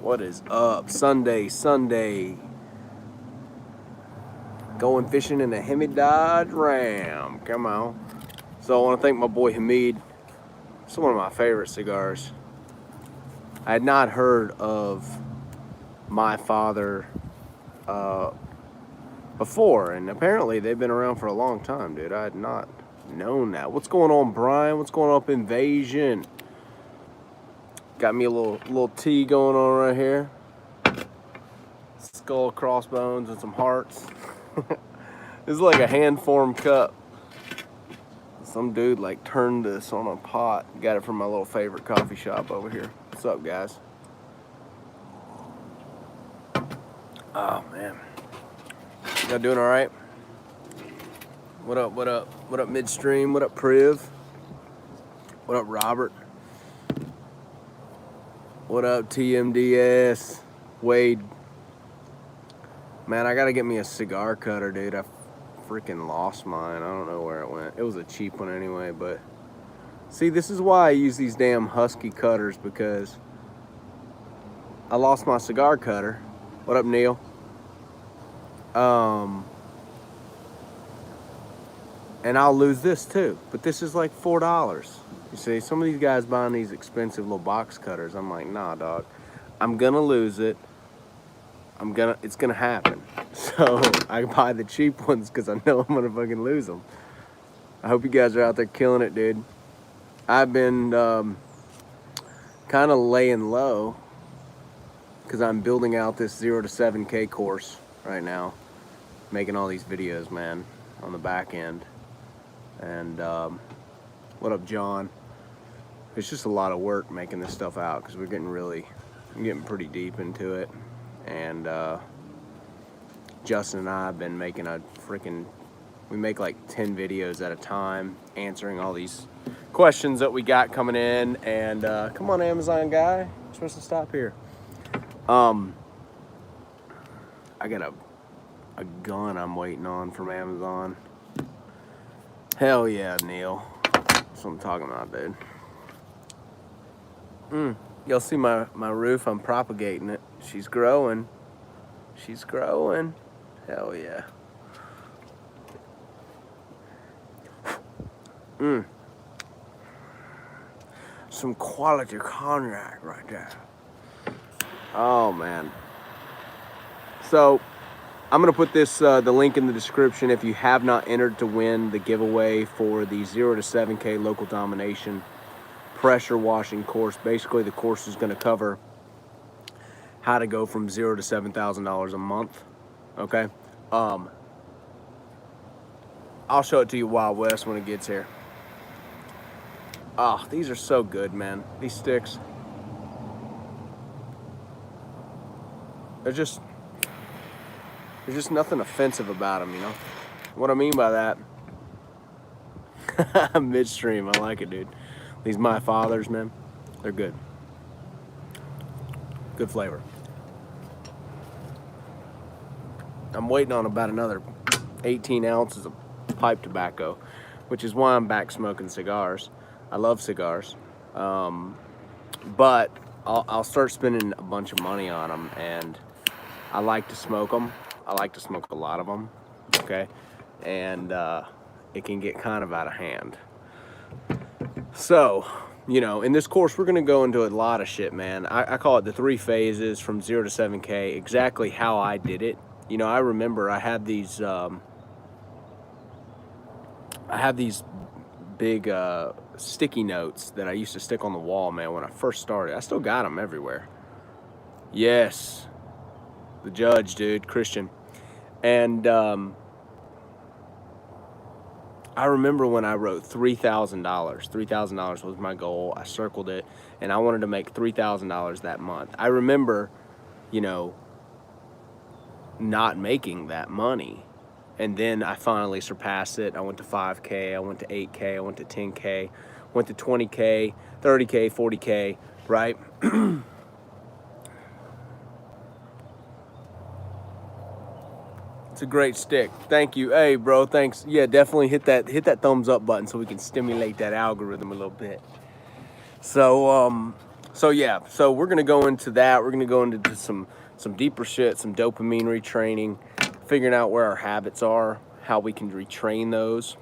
What is up? Sunday. Going fishing in a Hemi Dodge Ram. Come on. So I want to thank my boy Hamid. It's one of my favorite cigars. I had not heard of My Father before, and apparently they've been around for a long time, dude. I had not known that. What's going on, Brian? What's going up, Invasion? Got me a little tea going on right here. Skull, crossbones, and some hearts. This is like a hand-formed cup. Some dude like turned this on a pot. Got it from my little favorite coffee shop over here. What's up, guys? Oh man, y'all doing all right? What up Midstream? What up Priv? What up Robert? What up TMDS? Wade? Man, I gotta get me a cigar cutter, dude. I freaking lost mine. I don't know where it went. It was a cheap one anyway, but see, this is why I use these damn Husky cutters, because I lost my cigar cutter. What up, Neil? And I'll lose this too, but this is like $4. You see, some of these guys buying these expensive little box cutters. I'm like, nah, dog. I'm gonna lose it. It's gonna happen. So I buy the cheap ones because I know I'm gonna fucking lose them. I hope you guys are out there killing it, dude. I've been kind of laying low because I'm building out this 0 to 7K course right now, making all these videos, man, on the back end. And what up, John? It's just a lot of work making this stuff out because I'm getting pretty deep into it. And Justin and I have been making we make like 10 videos at a time, answering all these questions that we got coming in. And come on, Amazon guy, you're supposed to stop here. I got a gun I'm waiting on from Amazon. Hell yeah, Neil. That's what I'm talking about, dude. You'll see my roof. I'm propagating it. She's growing. Hell yeah. Some quality cognac right there. Oh man. So I'm gonna put this the link in the description if you have not entered to win the giveaway for the 0 to 7K local domination pressure washing course. Basically, the course is going to cover how to go from $0 to $7,000 a month. Okay, I'll show it to you Wild West when it gets here. Oh, these are so good, man. These sticks. There's just nothing offensive about them, you know. What I mean by that? Midstream, I like it, dude. These My Fathers, man, they're good. Good flavor. I'm waiting on about another 18 ounces of pipe tobacco, which is why I'm back smoking cigars. I love cigars, but I'll start spending a bunch of money on them, and I like to smoke them. I like to smoke a lot of them, okay? And it can get kind of out of hand. So, you know, in this course, we're going to go into a lot of shit, man. I call it the 3 phases from 0 to 7K, exactly how I did it. You know, I remember I had these big sticky notes that I used to stick on the wall, man, when I first started. I still got them everywhere. Yes. The judge, dude, Christian. And I remember when I wrote $3,000. $3,000 was my goal. I circled it, and I wanted to make $3,000 that month. I remember, you know, not making that money. And then I finally surpassed it. I went to 5K, I went to 8K, I went to 10K, went to 20K, 30K, 40K, right? It's a great stick. Thank you. Hey, bro, thanks. Yeah, definitely hit that thumbs up button so we can stimulate that algorithm a little bit. So, So yeah, so we're gonna go into that. We're gonna go into some deeper shit, some dopamine retraining, figuring out where our habits are, how we can retrain those.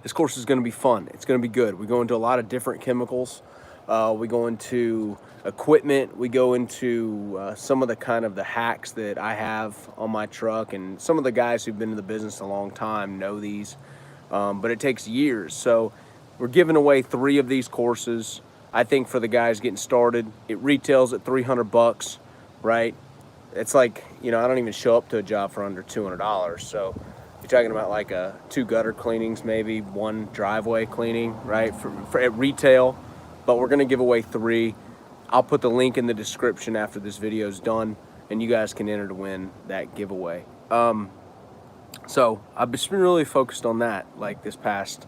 This course is gonna be fun. It's gonna be good. We go into a lot of different chemicals. We go into equipment. We go into some of the kind of the hacks that I have on my truck, and some of the guys who've been in the business a long time know these, but it takes years. So we're giving away 3 of these courses. I think for the guys getting started, it retails at $300, right? It's like, I don't even show up to a job for under $200. So you're talking about like 2 gutter cleanings, maybe 1 driveway cleaning, right? For at retail, but we're gonna give away 3. I'll put the link in the description after this video is done, and you guys can enter to win that giveaway. So I've just been really focused on that, like this past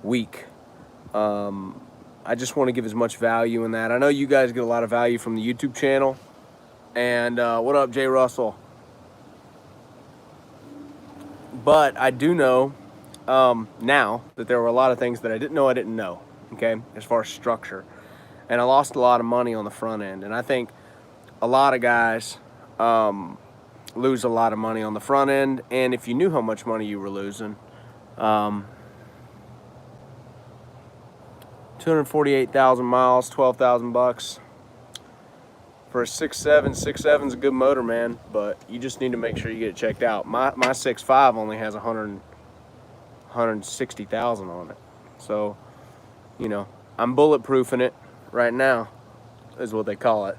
week. I just want to give as much value in that. I know you guys get a lot of value from the YouTube channel. And what up, Jay Russell? But I do know now that there were a lot of things that I didn't know, okay, as far as structure. And I lost a lot of money on the front end. And I think a lot of guys lose a lot of money on the front end. And if you knew how much money you were losing, 248,000 miles, $12,000 for a 6.7. 6.7's a good motor, man, but you just need to make sure you get it checked out. My 6.5 only has 160,000 on it. So, I'm bulletproofing it right now, is what they call it.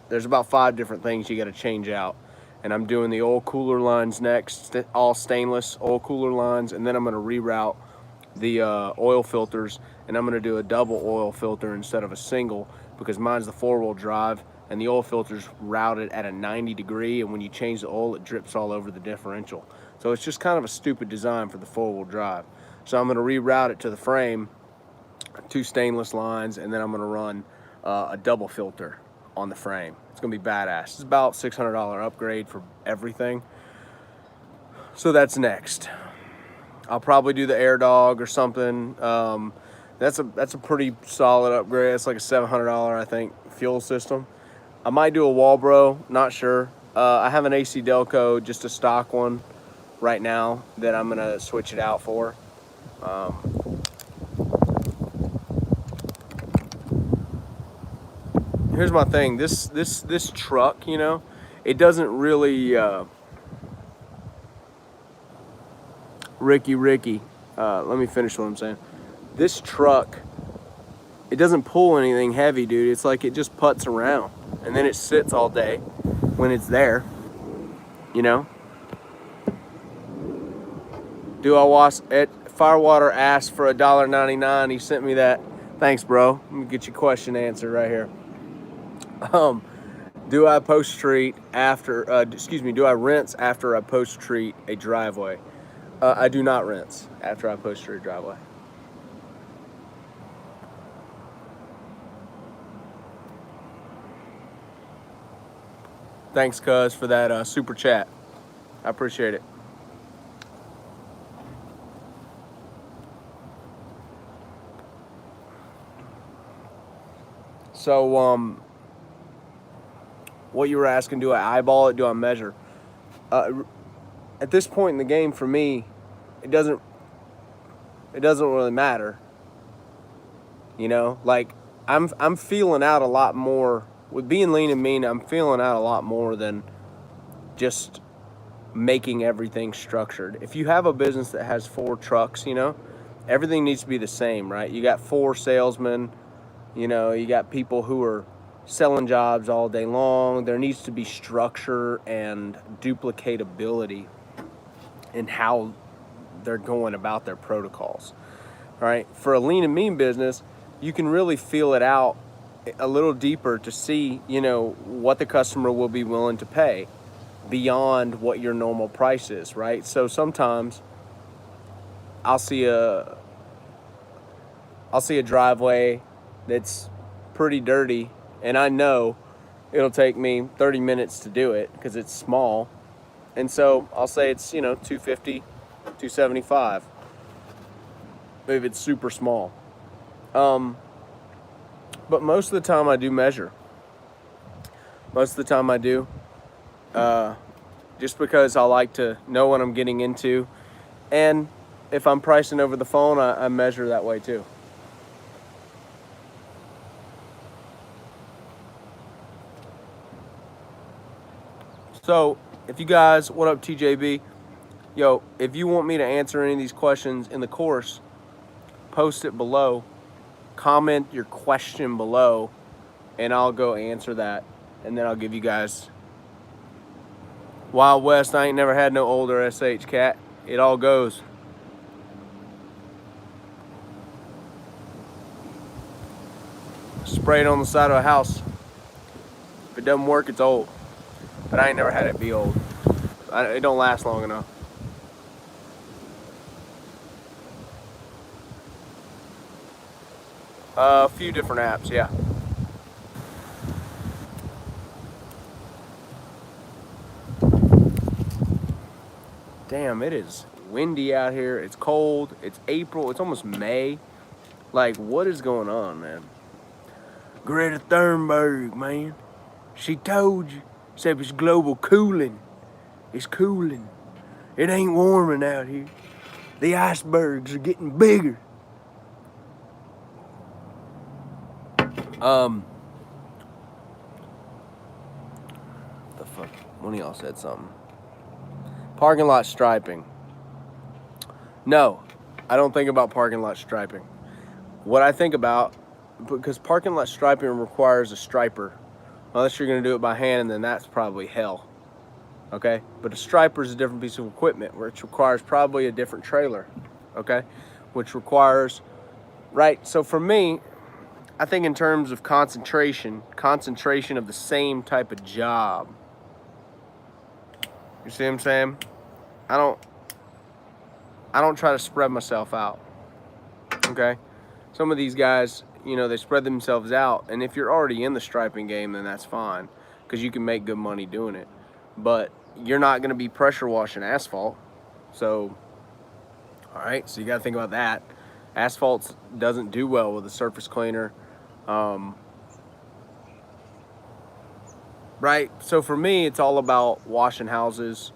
There's about 5 different things you got to change out. And I'm doing the oil cooler lines next, all stainless oil cooler lines, and then I'm going to reroute the oil filters, and I'm going to do a double oil filter instead of a single, because mine's the 4-wheel drive, and the oil filter's routed at a 90 degree, and when you change the oil, it drips all over the differential. So it's just kind of a stupid design for the 4-wheel drive. So I'm going to reroute it to the frame, 2 stainless lines, and then I'm going to run a double filter on the frame. It's going to be badass. It's about $600 upgrade for everything. So that's next. I'll probably do the Air Dog or something. That's a pretty solid upgrade. It's like a $700, I think, fuel system. I might do a Walbro, not sure. I have an AC Delco, just a stock one right now that I'm gonna switch it out for. Here's my thing. This truck, it doesn't really. Ricky, let me finish what I'm saying. This truck, it doesn't pull anything heavy, dude. It's like it just putts around, and then it sits all day when it's there, Do I wash at Firewater asked for $1.99. He sent me that. Thanks, bro. Let me get your question answered right here. Do I post treat after, do I rinse after I post treat a driveway? I do not rinse after I post treat a driveway. Thanks, cuz, for that super chat. I appreciate it. So, what you were asking, do I eyeball it? Do I measure? At this point in the game, for me, it doesn't really matter. Like I'm feeling out a lot more with being lean and mean. I'm feeling out a lot more than just making everything structured. If you have a business that has 4 trucks, everything needs to be the same, right? You got 4 salesmen, you got people who are selling jobs all day long. There needs to be structure and duplicatability in how they're going about their protocols. All right, for a lean and mean business, you can really feel it out a little deeper to see, what the customer will be willing to pay beyond what your normal price is, right? So sometimes I'll see a driveway that's pretty dirty, and I know it'll take me 30 minutes to do it because it's small. And so I'll say it's, $250, $275. If it's super small. But most of the time I do measure. Most of the time I do. Just because I like to know what I'm getting into. And if I'm pricing over the phone, I measure that way too. So, if you guys, what up, TJB? Yo, if you want me to answer any of these questions in the course, post it below. Comment your question below, and I'll go answer that. And then I'll give you guys Wild West. I ain't never had no older SH cat. It all goes. Spray it on the side of a house. If it doesn't work, it's old. But I ain't never had it be old. It don't last long enough. A few different apps, yeah. Damn, it is windy out here. It's cold. It's April. It's almost May. Like, what is going on, man? Greta Thunberg, man. She told you. Said it's global cooling. It's cooling. It ain't warming out here. The icebergs are getting bigger. The fuck? One of y'all said something. Parking lot striping. No, I don't think about parking lot striping. What I think about, because parking lot striping requires a striper, unless you're going to do it by hand, and then that's probably hell. Okay? But a striper is a different piece of equipment, which requires probably a different trailer. Okay? Which requires, right? So for me, I think in terms of concentration of the same type of job. You see what I'm saying? I don't try to spread myself out. Okay? Some of these guys, you know, they spread themselves out, and if you're already in the striping game, then that's fine, because you can make good money doing it. But you're not going to be pressure washing asphalt. So, all right, so you got to think about that. Asphalt doesn't do well with a surface cleaner. Right? So for me, it's all about washing houses,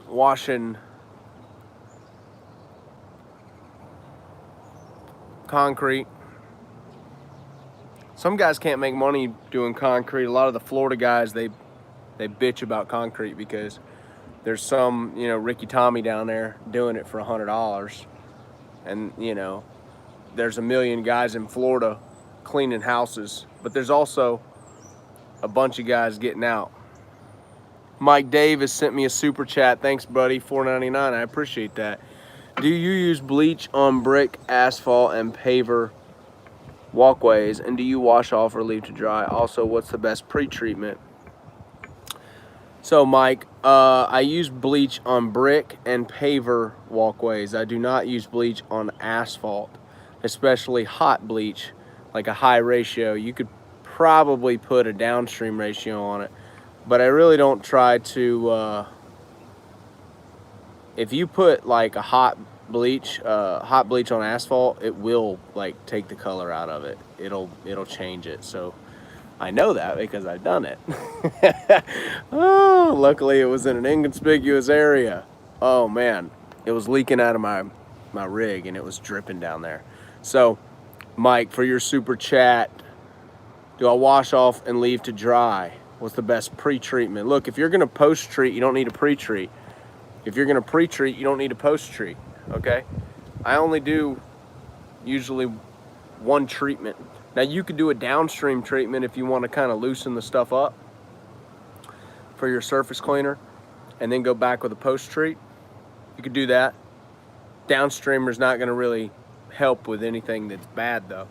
washing concrete. Some guys can't make money doing concrete. A lot of the Florida guys, they bitch about concrete because there's some, you know, Ricky Tommy down there doing it for $100. And, you know, there's a million guys in Florida cleaning houses, but there's also a bunch of guys getting out. Mike Davis sent me a super chat. Thanks, buddy. $4.99. I appreciate that. Do you use bleach on brick, asphalt, and paver walkways? And do you wash off or leave to dry? Also, what's the best pre-treatment? So, Mike, I use bleach on brick and paver walkways. I do not use bleach on asphalt, especially hot bleach, like a high ratio. You could probably put a downstream ratio on it, but I really don't try to, if you put like a hot bleach on asphalt, it will like take the color out of it. It'll change it. So I know that because I've done it. Oh, luckily it was in an inconspicuous area. Oh man, it was leaking out of my rig and it was dripping down there. So, Mike, for your super chat, do I wash off and leave to dry? What's the best pre-treatment? Look, if you're gonna post-treat, you don't need a pre-treat. If you're gonna pre-treat, you don't need a post-treat, okay? I only do usually one treatment. Now you could do a downstream treatment if you want to kind of loosen the stuff up for your surface cleaner and then go back with a post-treat. You could do that. Downstreamer's not going to really help with anything that's bad though.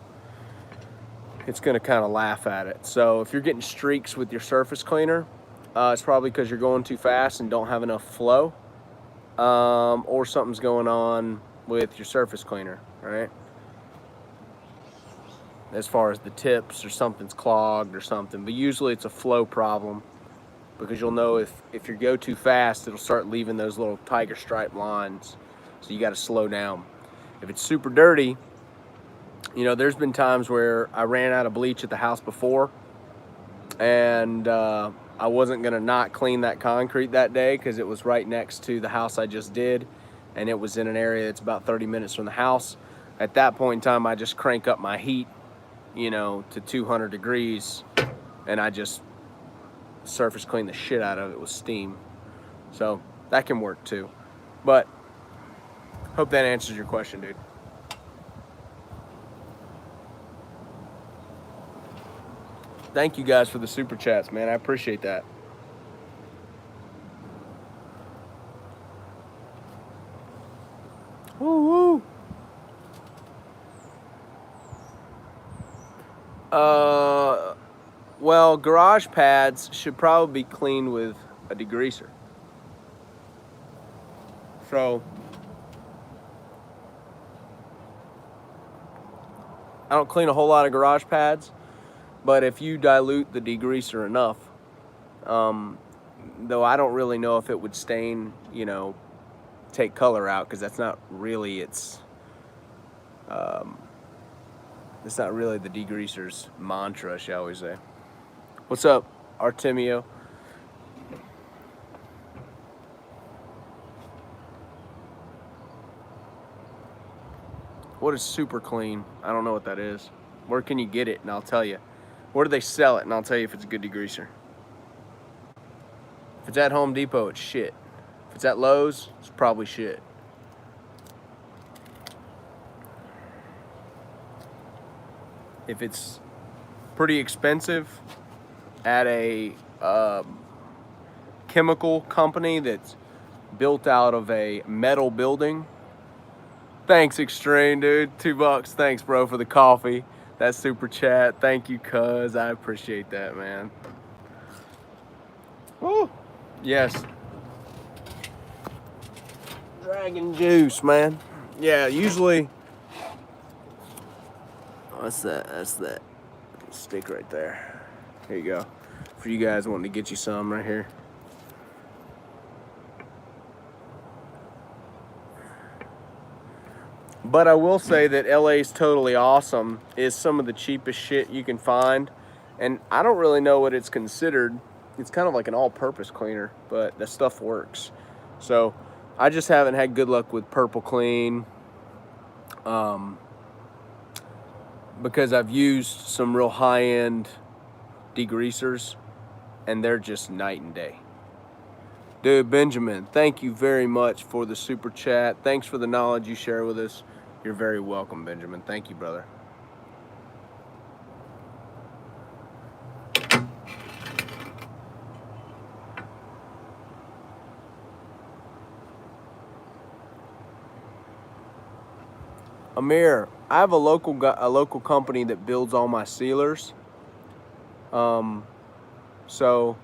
It's going to kind of laugh at it. So if you're getting streaks with your surface cleaner, it's probably because you're going too fast and don't have enough flow, or something's going on with your surface cleaner, right? As far as the tips or something's clogged or something, but usually it's a flow problem, because you'll know if you go too fast, it'll start leaving those little tiger stripe lines, so you got to slow down. If it's super dirty, You know, there's been times where I ran out of bleach at the house before, and I wasn't going to not clean that concrete that day because it was right next to the house I just did, and it was in an area that's about 30 minutes from the house. At that point in time, I just crank up my heat, you know, to 200 degrees, and I just surface clean the shit out of it with steam. So that can work too. But hope that answers your question, dude. Thank you guys for the super chats, man. I appreciate that. Woo woo. Well, garage pads should probably be cleaned with a degreaser. So I don't clean a whole lot of garage pads, but if you dilute the degreaser enough, though I don't really know if it would stain, you know, take color out, because that's not really it's not really the degreaser's mantra, shall we say. What's up, Artemio? What is super clean? I don't know what that is. Where can you get it? And I'll tell you. Where do they sell it? And I'll tell you if it's a good degreaser. If it's at Home Depot, it's shit. If it's at Lowe's, it's probably shit. If it's pretty expensive at a chemical company that's built out of a metal building. Thanks, Extreme, dude. $2. Thanks, bro, for the coffee. That super chat. Thank you, cuz. I appreciate that, man. Woo. Yes. Dragon juice, man. Yeah, usually. What's that? That's that stick right there. Here you go. For you guys wanting to get you some right here. But I will say that LA's Totally Awesome is some of the cheapest shit you can find. And I don't really know what it's considered. It's kind of like an all-purpose cleaner, but the stuff works. So I just haven't had good luck with Purple Clean. Because I've used some real high-end degreasers, and they're just night and day. Dude, Benjamin, thank you very much for the super chat. Thanks for the knowledge you share with us. You're very welcome, Benjamin. Thank you, brother. Amir, I have a local company that builds all my sealers. So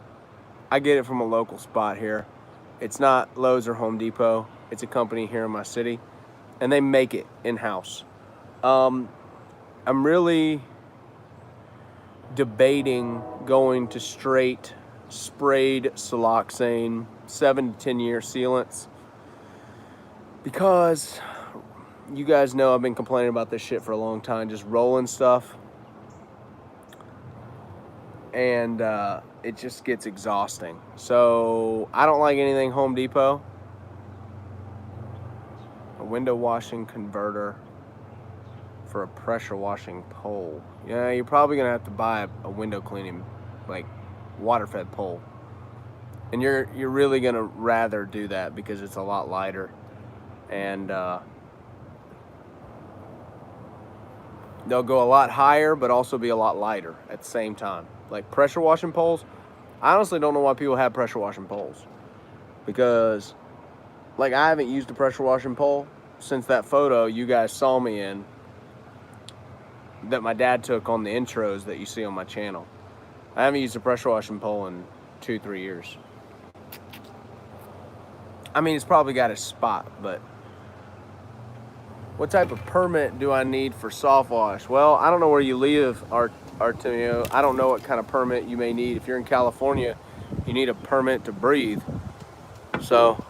I get it from a local spot here. It's not Lowe's or Home Depot. It's a company here in my city, and they make it in-house. I'm really debating going to straight sprayed siloxane 7 to 10 year sealants, because you guys know I've been complaining about this shit for a long time, just rolling stuff, and it just gets exhausting. So I don't like anything Home Depot. A window washing converter for a pressure washing pole. Yeah, you're probably gonna have to buy a window cleaning, like, water fed pole, and you're really gonna rather do that because it's a lot lighter, and they'll go a lot higher but also be a lot lighter at the same time. Like pressure washing poles, I honestly don't know why people have pressure washing poles, because like I haven't used a pressure washing pole since that photo you guys saw me in that my dad took on the intros that you see on my channel. I haven't used a pressure washing pole in 2-3 years. I mean, it's probably got a spot, but what type of permit do I need for soft wash? Well, I don't know where you live, Artemio. I don't know what kind of permit you may need. If you're in California, you need a permit to breathe. So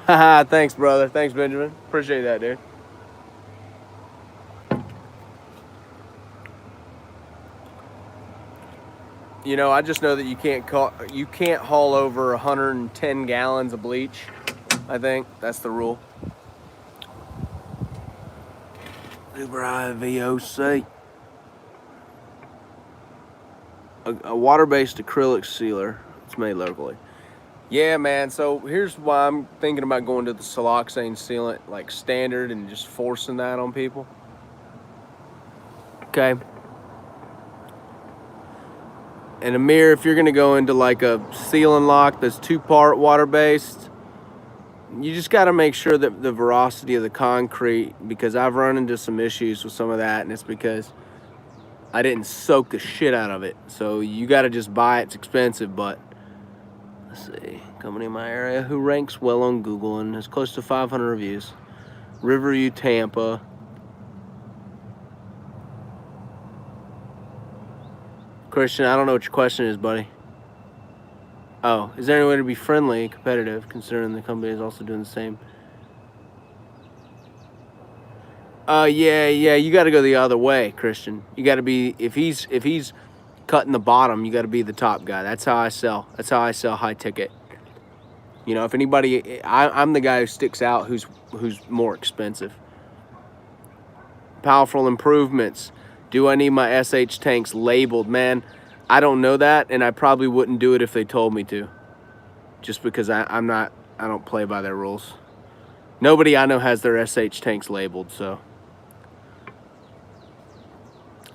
Haha, thanks, brother. Thanks, Benjamin. Appreciate that, dude. You know, I just know that you can't haul over 110 gallons of bleach. I think that's the rule. Uber IVOC. A water-based acrylic sealer. It's made locally. Yeah, man. So here's why I'm thinking about going to the siloxane sealant, like standard, and just forcing that on people. Okay. And Amir, if you're gonna go into like a seal and lock that's 2-part water-based, you just got to make sure that the veracity of the concrete, because I've run into some issues with some of that, and it's because I didn't soak the shit out of it. So you got to just buy it. It's expensive, but let's see. Company in my area who ranks well on Google and has close to 500 reviews. Riverview, Tampa. Christian, I don't know what your question is, buddy. Oh, is there any way to be friendly and competitive, considering the company is also doing the same? Yeah, you got to go the other way, Christian. You got to be, if he's cutting the bottom, you got to be the top guy. That's how I sell. That's how I sell high ticket. You know, if anybody, I'm the guy who sticks out, who's more expensive. Powerful improvements. Do I need my SH tanks labeled? Man, I don't know that, and I probably wouldn't do it if they told me to. Just because I don't play by their rules. Nobody I know has their SH tanks labeled, so.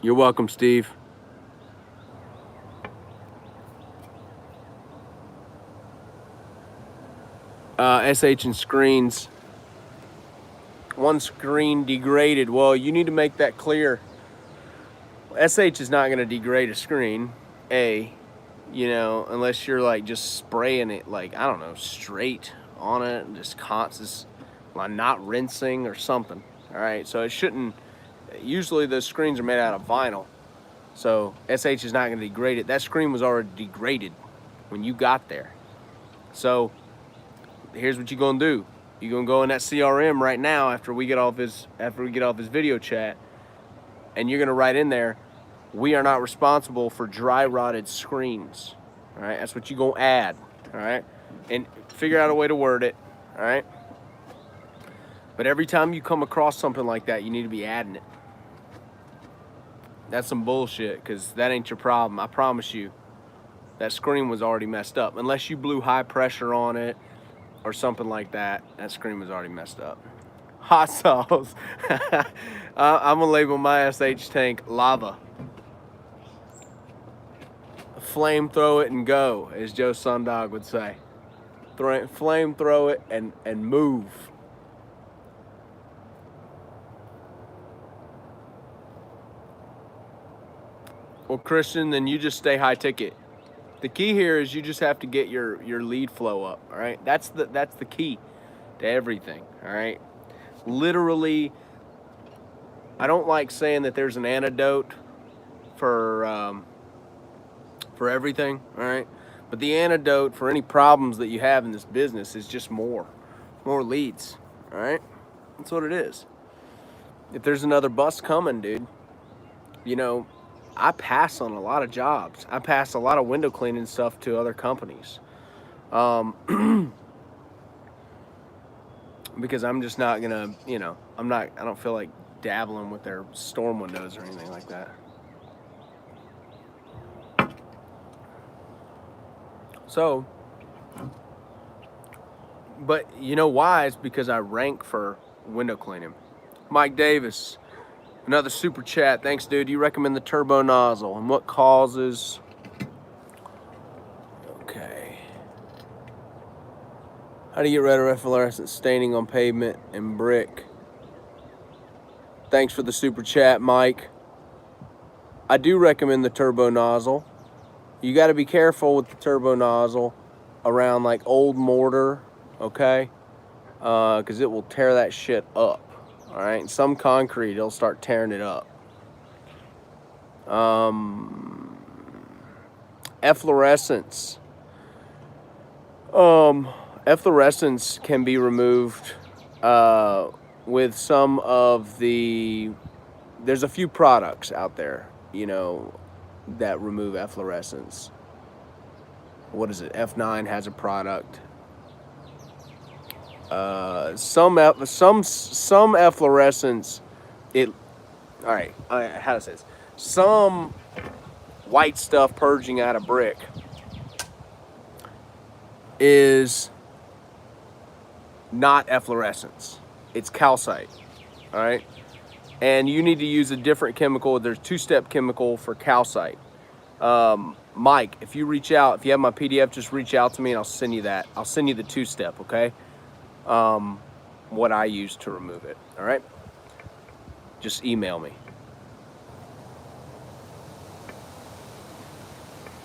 You're welcome, Steve. SH and screens. One screen degraded. Well, you need to make that clear. SH is not going to degrade a screen, you know, unless you're like just spraying it, like, I don't know, straight on it and just constant, like not rinsing or something. All right, so it shouldn't. Usually those screens are made out of vinyl, so SH is not going to degrade it. That screen was already degraded when you got there. So here's what you're gonna do. You're gonna go in that CRM right now after we get off this video chat, and you're gonna write in there, we are not responsible for dry rotted screens. All right, that's what you're gonna add. All right, and figure out a way to word it. All right, but every time you come across something like that, you need to be adding it. That's some bullshit, because that ain't your problem. I promise you, that screen was already messed up. Unless you blew high pressure on it or something like that, that screen was already messed up. Hot sauce. I'm gonna label my SH tank lava. Flame throw it and go, as Joe Sundog would say. Flame throw it and move. Well, Christian, then you just stay high ticket. The key here is you just have to get your lead flow up. All right, that's the key to everything. All right, literally, I don't like saying that there's an antidote for everything. All right, but the antidote for any problems that you have in this business is just more leads. All right, that's what it is. If there's another bus coming, dude, you know, I pass on a lot of jobs. I pass a lot of window cleaning stuff to other companies. Because I'm just not gonna, you know, I don't feel like dabbling with their storm windows or anything like that. So, but you know why? It's because I rank for window cleaning. Mike Davis, another super chat. Thanks, dude. You recommend the turbo nozzle, and what causes? Okay. How do you get rid of efflorescent staining on pavement and brick? Thanks for the super chat, Mike. I do recommend the turbo nozzle. You got to be careful with the turbo nozzle around like old mortar, okay? Because it will tear that shit up. All right, and some concrete, it'll start tearing it up. Efflorescence. Efflorescence can be removed with some of the, there's a few products out there, you know, that remove efflorescence. What is it? F9 has a product. Some efflorescence, it, all right, how to say this? Some white stuff purging out of brick is not efflorescence. It's calcite, all right? And you need to use a different chemical. There's two-step chemical for calcite. Mike, if you reach out, if you have my PDF, just reach out to me and I'll send you that. I'll send you the two-step, okay? What I use to remove it, all right? Just email me.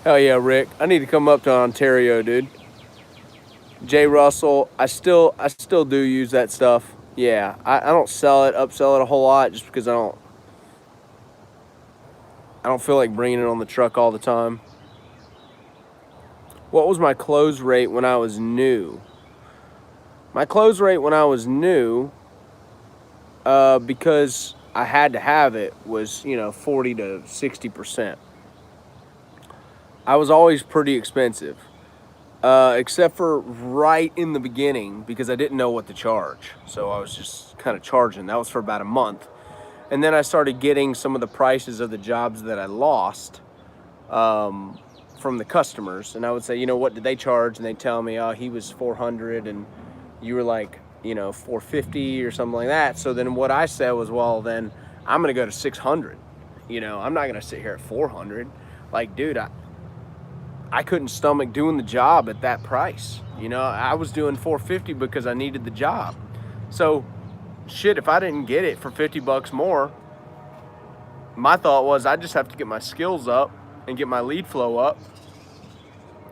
Hell yeah, Rick. I need to come up to Ontario, dude. Jay Russell, I still do use that stuff. Yeah, I don't upsell it a whole lot just because I don't feel like bringing it on the truck all the time. What was my close rate when I was new? My close rate when I was new, because I had to have it, was, you know, 40 to 60%. I was always pretty expensive, except for right in the beginning because I didn't know what to charge. So I was just kind of charging. That was for about a month. And then I started getting some of the prices of the jobs that I lost from the customers. And I would say, you know, what did they charge? And they tell me, oh, he was 400 and you were like, you know, 450 or something like that. So then what I said was, well, then I'm going to go to 600. You know, I'm not going to sit here at 400. Like, dude, I couldn't stomach doing the job at that price. You know, I was doing 450 because I needed the job. So shit, if I didn't get it for 50 bucks more, my thought was I just have to get my skills up and get my lead flow up.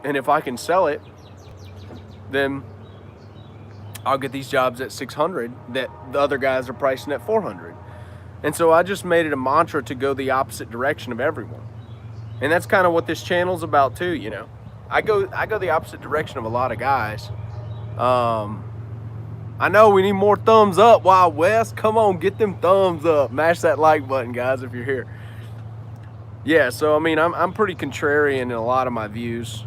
And if I can sell it, then I'll get these jobs at 600 that the other guys are pricing at 400. And so I just made it a mantra to go the opposite direction of everyone. And that's kind of what this channel's about too, you know. I go the opposite direction of a lot of guys. I know we need more thumbs up, Wild West. Come on, get them thumbs up. Mash that like button, guys, if you're here. Yeah, so I mean, I'm pretty contrarian in a lot of my views.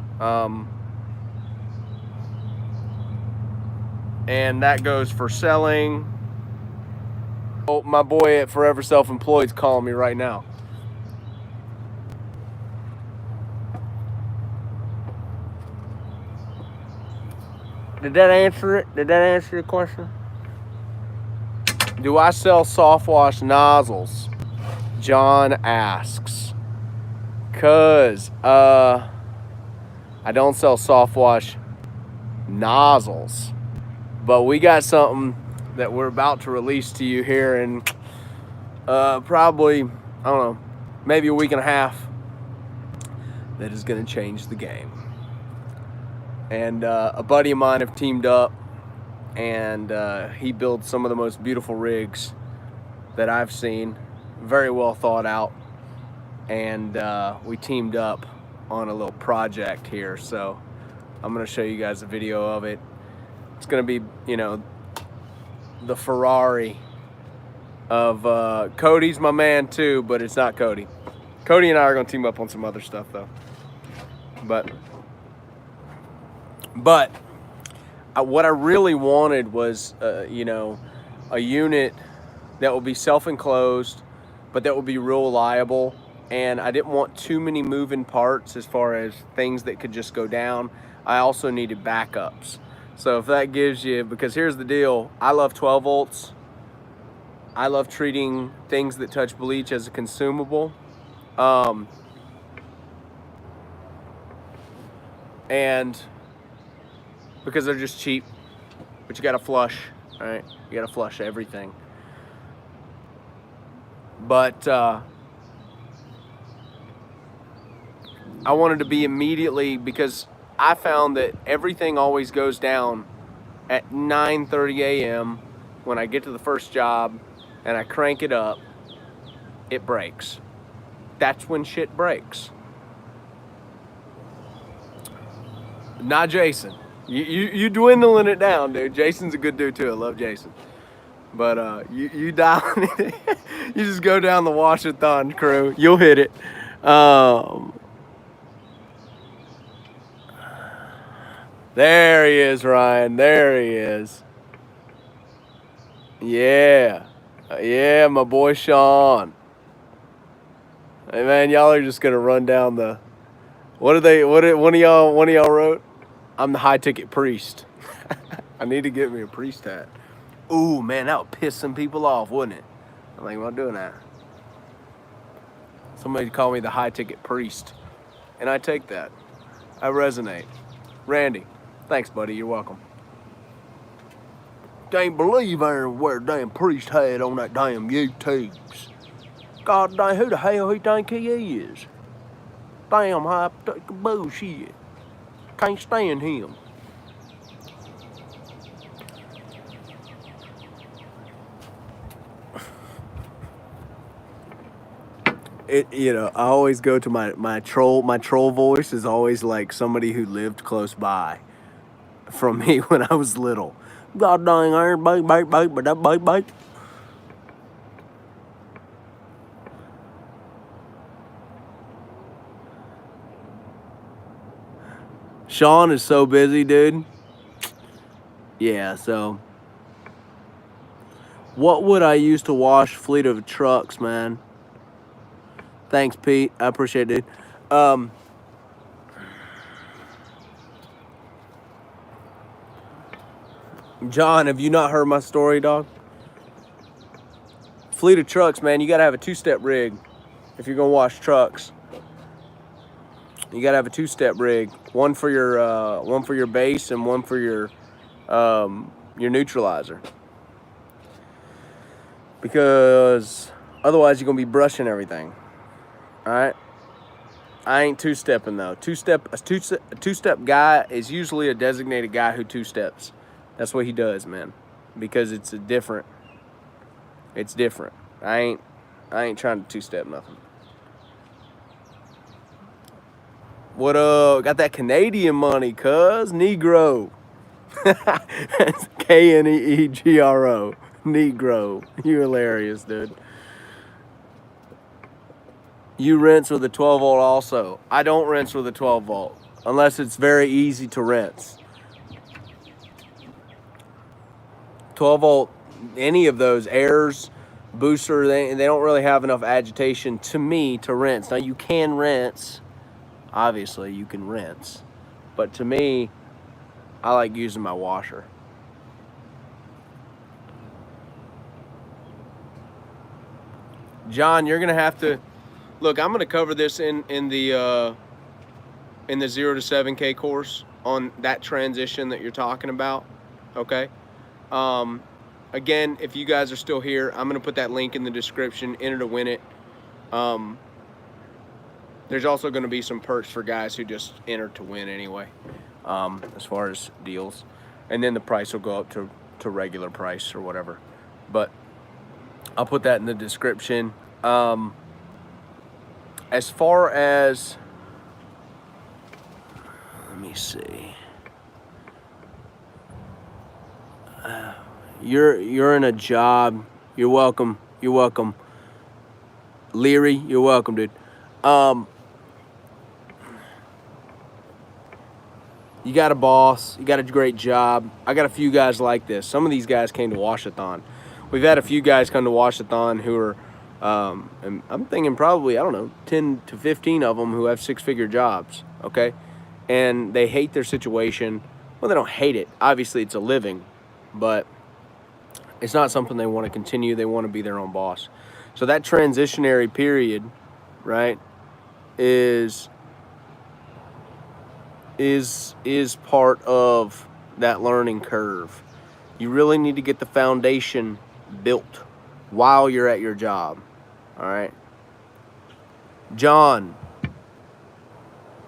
And that goes for selling. Oh, my boy at Forever Self-Employed is calling me right now. Did that answer it? Did that answer your question? Do I sell soft wash nozzles? John asks. Cause I don't sell soft wash nozzles, but we got something that we're about to release to you here in probably, I don't know, maybe a week and a half, that is going to change the game. And a buddy of mine have teamed up, and he builds some of the most beautiful rigs that I've seen, very well thought out. And we teamed up on a little project here, so I'm going to show you guys a video of it. It's going to be, you know, the Ferrari of Cody's my man too, but it's not Cody. Cody and I are going to team up on some other stuff though. But what I really wanted was, you know, a unit that will be self-enclosed, but that will be real reliable. And I didn't want too many moving parts as far as things that could just go down. I also needed backups. So if that gives you, because here's the deal, I love 12 volts. I love treating things that touch bleach as a consumable. And because they're just cheap, but you gotta flush, all right? You gotta flush everything. But I wanted to be immediately, because I found that everything always goes down at 9:30 a.m. when I get to the first job and I crank it up, it breaks. That's when shit breaks. Not Jason. You dwindling it down, dude. Jason's a good dude too. I love Jason. But you dialing it. You just go down the wash-a-thon crew. You'll hit it. There he is, Ryan. There he is. Yeah. Yeah, my boy Sean. Hey man, y'all are just gonna run down the. One of y'all wrote? I'm the high ticket priest. I need to get me a priest hat. Ooh man, that would piss some people off, wouldn't it? I'm thinking about doing that. Somebody call me the high ticket priest, and I take that. I resonate. Randy, thanks, buddy. You're welcome. Can't believe I wear a damn priest hat on that damn YouTubes. God damn, who the hell he think he is? Damn high bullshit. Can't stand him. I always go to my troll voice is always like somebody who lived close by from me when I was little. God dang iron bite. Sean is so busy, dude. Yeah, so what would I use to wash fleet of trucks, man? Thanks, Pete. I appreciate it, dude. John, have you not heard my story, dog? Fleet of trucks, man, you gotta have a two-step rig if you're gonna wash trucks. You gotta have a two-step rig, one for your base and one for your neutralizer, because otherwise you're gonna be brushing everything. All right. I ain't two-stepping though. A two-step guy is usually a designated guy who two-steps. That's what he does, man, because it's different. It's different. I ain't trying to two-step nothing. What up? Got that Canadian money, cuz. Negro. K-N-E-E-G-R-O. Negro. You hilarious, dude. You rinse with a 12 volt also. I don't rinse with a 12 volt unless it's very easy to rinse. 12 volt, any of those, airs, booster, they don't really have enough agitation to me to rinse. Now you can rinse. Obviously, you can rinse. But to me, I like using my washer. John, you're going to have to... Look, I'm going to cover this in the 0 to 7K course on that transition that you're talking about, okay? Again, if you guys are still here, I'm going to put that link in the description. Enter to win it. There's also going to be some perks for guys who just enter to win anyway, as far as deals. And then the price will go up to regular price or whatever. But I'll put that in the description. As far as, let me see. You're in a job. You're welcome. You're welcome. Leary, you're welcome, dude. You got a boss. You got a great job. I got a few guys like this. Some of these guys came to Wash-a-thon. We've had a few guys come to Wash-a-thon who are, and I'm thinking probably, I don't know, 10 to 15 of them who have six-figure jobs, okay? And they hate their situation. Well, they don't hate it. Obviously, it's a living, but it's not something they want to continue. They want to be their own boss. So that transitionary period, right, is part of that learning curve. You really need to get the foundation built while you're at your job. All right, John.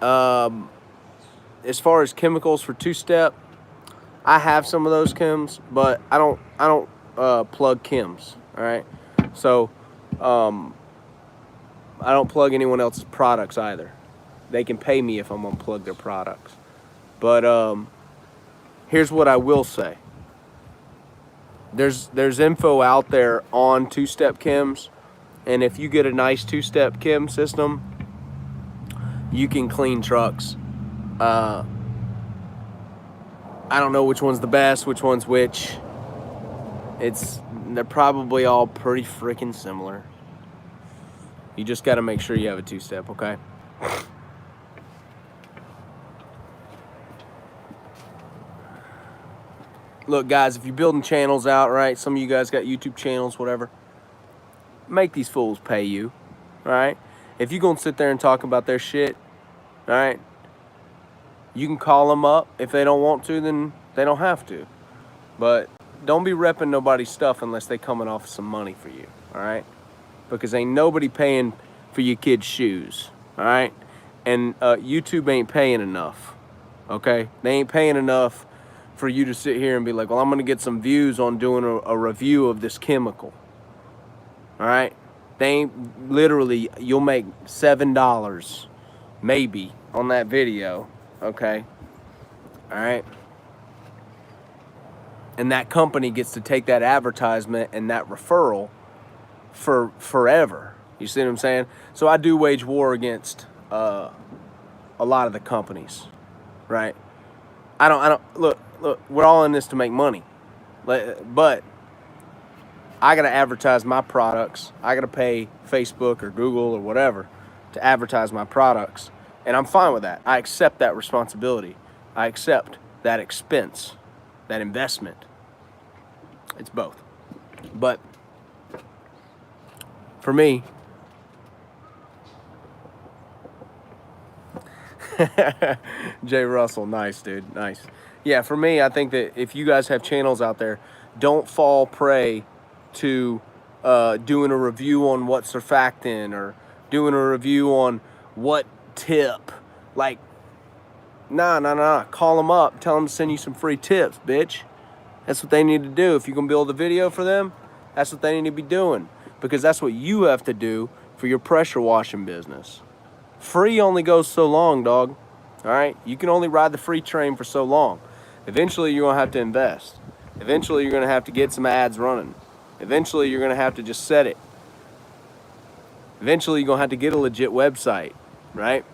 As far as chemicals for two-step, I have some of those chems, but I don't plug chems. All right, so I don't plug anyone else's products either. They can pay me if I'm gonna plug their products, but here's what I will say. There's info out there on two-step chems, and if you get a nice two-step chem system, you can clean trucks. I don't know which one's the best, which one's which. They're probably all pretty freaking similar. You just got to make sure you have a two-step, okay? Look, guys, if you're building channels out, right? Some of you guys got YouTube channels, whatever. Make these fools pay you, all right? If you're going to sit there and talk about their shit, all right, you can call them up. If they don't want to, then they don't have to. But don't be repping nobody's stuff unless they coming off some money for you, all right? Because ain't nobody paying for your kids' shoes, all right? And YouTube ain't paying enough, okay? They ain't paying enough for you to sit here and be like, well, I'm going to get some views on doing a review of this chemical, all right? They ain't, literally, you'll make $7 maybe on that video, okay? All right? And that company gets to take that advertisement and that referral for forever. You see what I'm saying? So I do wage war against a lot of the companies, right? I don't look, we're all in this to make money. But I got to advertise my products. I got to pay Facebook or Google or whatever to advertise my products. And I'm fine with that. I accept that responsibility. I accept that expense, that investment. It's both. But for me, Jay Russell, nice, dude, nice. Yeah, for me, I think that if you guys have channels out there, don't fall prey to doing a review on what surfactant or doing a review on what tip. Like, nah. Call them up. Tell them to send you some free tips, bitch. That's what they need to do. If you're going to build a video for them, that's what they need to be doing. Because that's what you have to do for your pressure washing business. Free only goes so long, dog. All right? You can only ride the free train for so long. Eventually, you're going to have to invest. Eventually, you're going to have to get some ads running. Eventually, you're going to have to just set it. Eventually, you're going to have to get a legit website, right?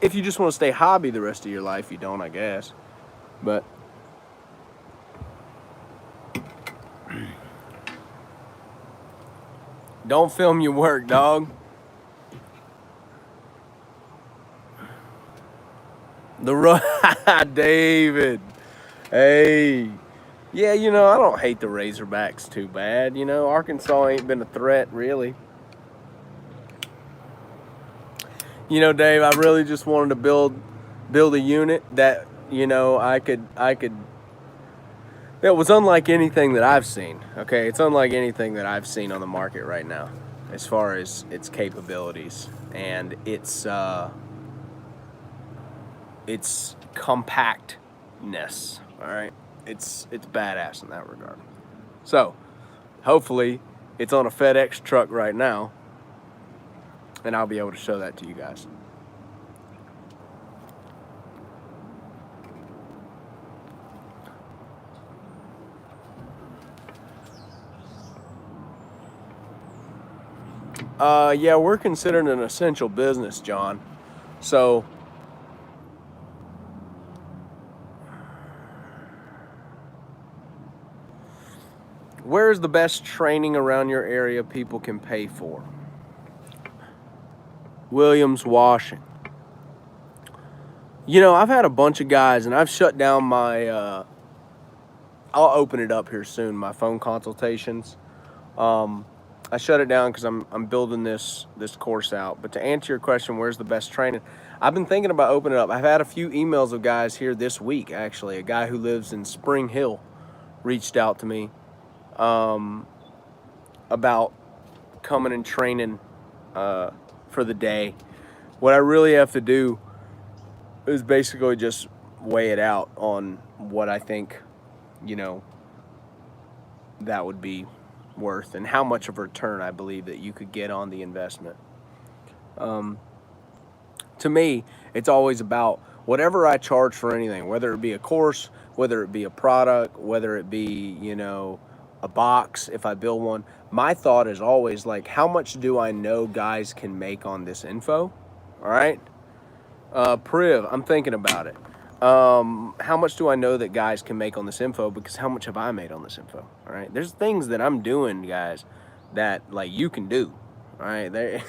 If you just want to stay hobby the rest of your life, you don't, I guess. But don't film your work, dog. David. Hey. Yeah, you know, I don't hate the Razorbacks too bad. You know, Arkansas ain't been a threat, really. You know, Dave, I really just wanted to build a unit that, you know, I could that was unlike anything that I've seen. Okay, it's unlike anything that I've seen on the market right now as far as its capabilities and its compactness. All right, it's badass in that regard. So hopefully it's on a FedEx truck right now, and I'll be able to show that to you guys. Yeah, we're considered an essential business, John. So where's the best training around your area people can pay for? Williams Washing. You know, I've had a bunch of guys, and I've shut down my, I'll open it up here soon, my phone consultations. I shut it down because I'm building this course out. But to answer your question, where's the best training? I've been thinking about opening it up. I've had a few emails of guys here this week, actually. A guy who lives in Spring Hill reached out to me about coming and training for the day. What I really have to do is basically just weigh it out on what I think, you know, that would be worth and how much of a return I believe that you could get on the investment. To me, it's always about whatever I charge for anything, whether it be a course, whether it be a product, whether it be, you know, a box, if I build one. My thought is always like, how much do I know guys can make on this info? All right. Priv, I'm thinking about it. How much do I know that guys can make on this info? Because how much have I made on this info? All right. There's things that I'm doing, guys, that like you can do. All right. There,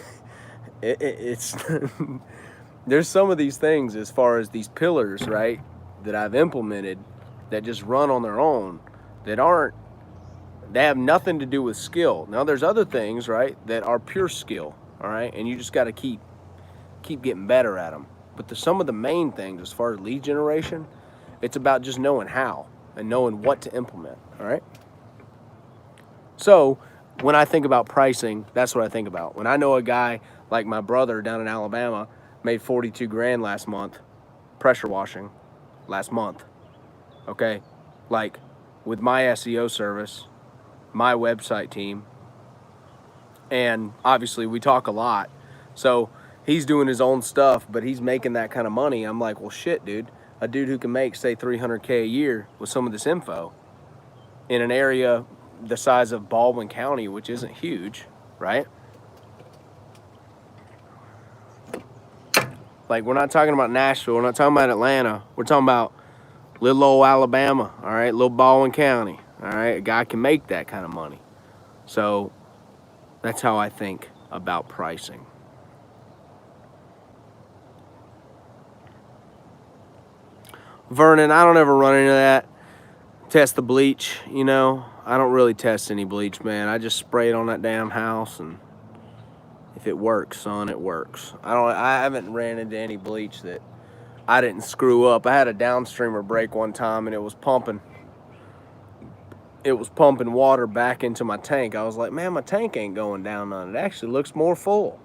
it's there's some of these things as far as these pillars, right, that I've implemented that just run on their own, that aren't, they have nothing to do with skill. Now there's other things, right, that are pure skill. All right. And you just got to keep getting better at them. But some of the main things as far as lead generation, it's about just knowing how and knowing what to implement, all right? So when I think about pricing, that's what I think about. When I know a guy like my brother down in Alabama made 42 grand last month, pressure washing last month, okay? Like with my SEO service, my website team, and obviously we talk a lot. So he's doing his own stuff, but he's making that kind of money. I'm like, well, shit, dude. A dude who can make, say, $300K a year with some of this info in an area the size of Baldwin County, which isn't huge, right? Like, we're not talking about Nashville. We're not talking about Atlanta. We're talking about little old Alabama, all right? Little Baldwin County, all right? A guy can make that kind of money. So that's how I think about pricing. Vernon, I don't ever run into that. Test the bleach, you know. I don't really test any bleach, man. I just spray it on that damn house, and if it works, son, it works. I haven't ran into any bleach that I didn't screw up. I had a downstreamer break one time, and it was pumping water back into my tank. I was like, man, my tank ain't going down none. It actually looks more full.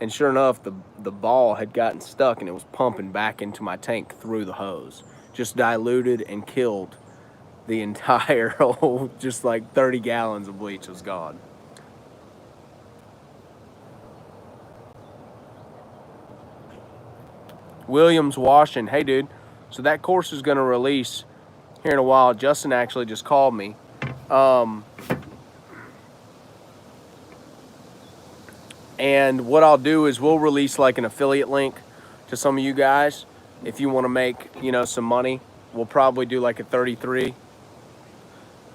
And sure enough, the ball had gotten stuck, and it was pumping back into my tank through the hose. Just diluted and killed the entire whole, just like 30 gallons of bleach was gone. Williams washing. Hey, dude. So that course is going to release here in a while. Justin actually just called me. And what I'll do is we'll release like an affiliate link to some of you guys. If you want to make, you know, some money, we'll probably do like a 33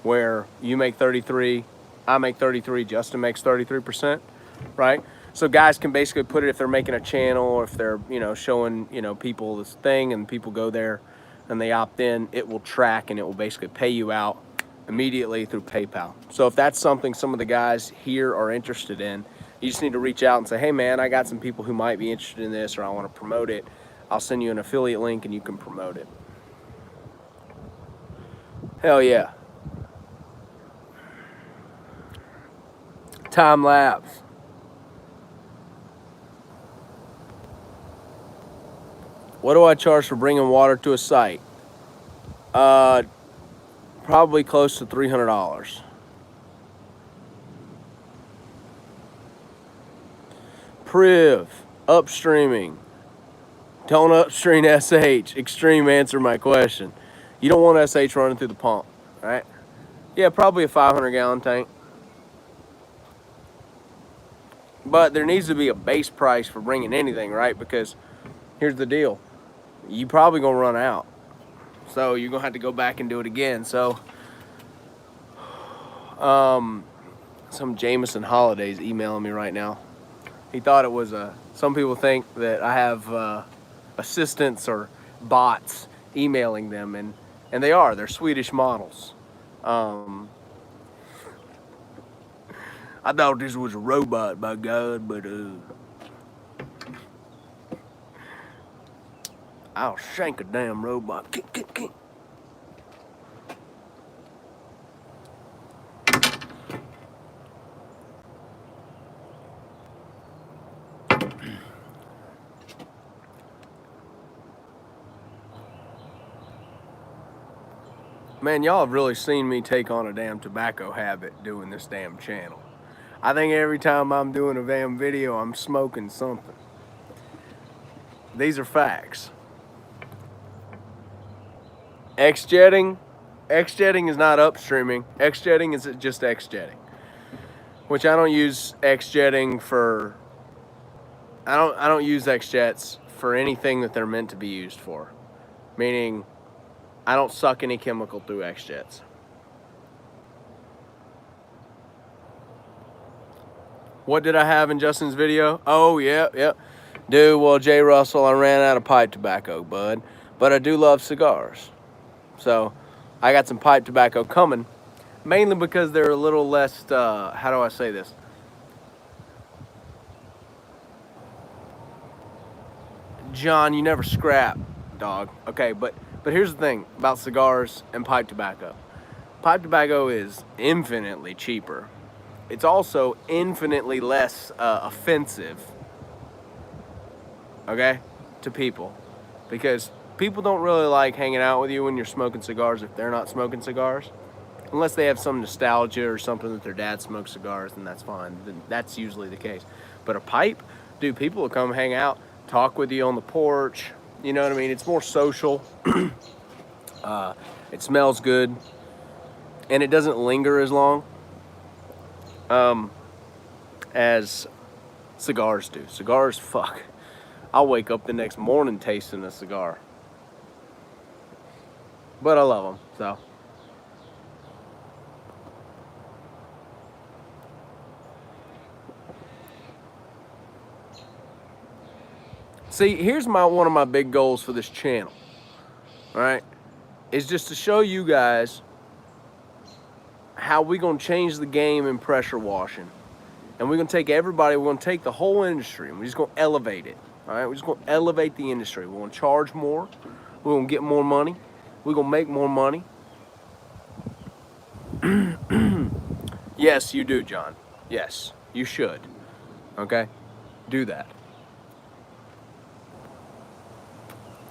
where you make 33, I make 33, Justin makes 33%, right? So guys can basically put it, if they're making a channel or if they're, you know, showing, you know, people this thing and people go there and they opt in, it will track and it will basically pay you out immediately through PayPal. So if that's something some of the guys here are interested in, you just need to reach out and say, hey man, I got some people who might be interested in this, or I want to promote it. I'll send you an affiliate link and you can promote it. Hell yeah. Time lapse. What do I charge for bringing water to a site? Probably close to $300. Priv, upstreaming. Don't upstream SH. Extreme, answer my question. You don't want SH running through the pump, right? Yeah, probably a 500-gallon tank. But there needs to be a base price for bringing anything, right? Because here's the deal. You probably going to run out. So you're going to have to go back and do it again. So some Jameson Holiday's emailing me right now. He thought it was some people think that I have assistants or bots emailing them, and they are. They're Swedish models. I thought this was a robot, by God, but I'll shank a damn robot. Man, y'all have really seen me take on a damn tobacco habit doing this damn channel. I think every time I'm doing a damn video, I'm smoking something. These are facts. X-jetting is not upstreaming. X-jetting is just X-jetting, which I don't use X-jetting for. I don't use X-jets for anything that they're meant to be used for, meaning I don't suck any chemical through X-jets. What did I have in Justin's video? Oh, yeah. Dude, well, Jay Russell, I ran out of pipe tobacco, bud. But I do love cigars. So I got some pipe tobacco coming, mainly because they're a little less, how do I say this? John, you never scrap, dog. Okay, but here's the thing about cigars and pipe tobacco. Pipe tobacco is infinitely cheaper. It's also infinitely less offensive, okay, to people. Because people don't really like hanging out with you when you're smoking cigars if they're not smoking cigars. Unless they have some nostalgia or something that their dad smoked cigars, then that's fine. Then that's usually the case. But a pipe, dude, people will come hang out, talk with you on the porch. You know what I mean? It's more social. It smells good. And it doesn't linger as long as cigars do. Cigars, fuck. I'll wake up the next morning tasting a cigar. But I love them, so. See, here's one of my big goals for this channel, all right, is just to show you guys how we're going to change the game in pressure washing. And we're going to take everybody, we're going to take the whole industry, and we're just going to elevate it, all right? We're just going to elevate the industry. We're going to charge more. We're going to get more money. We're going to make more money. Yes, you do, John. Yes, you should, okay? Do that.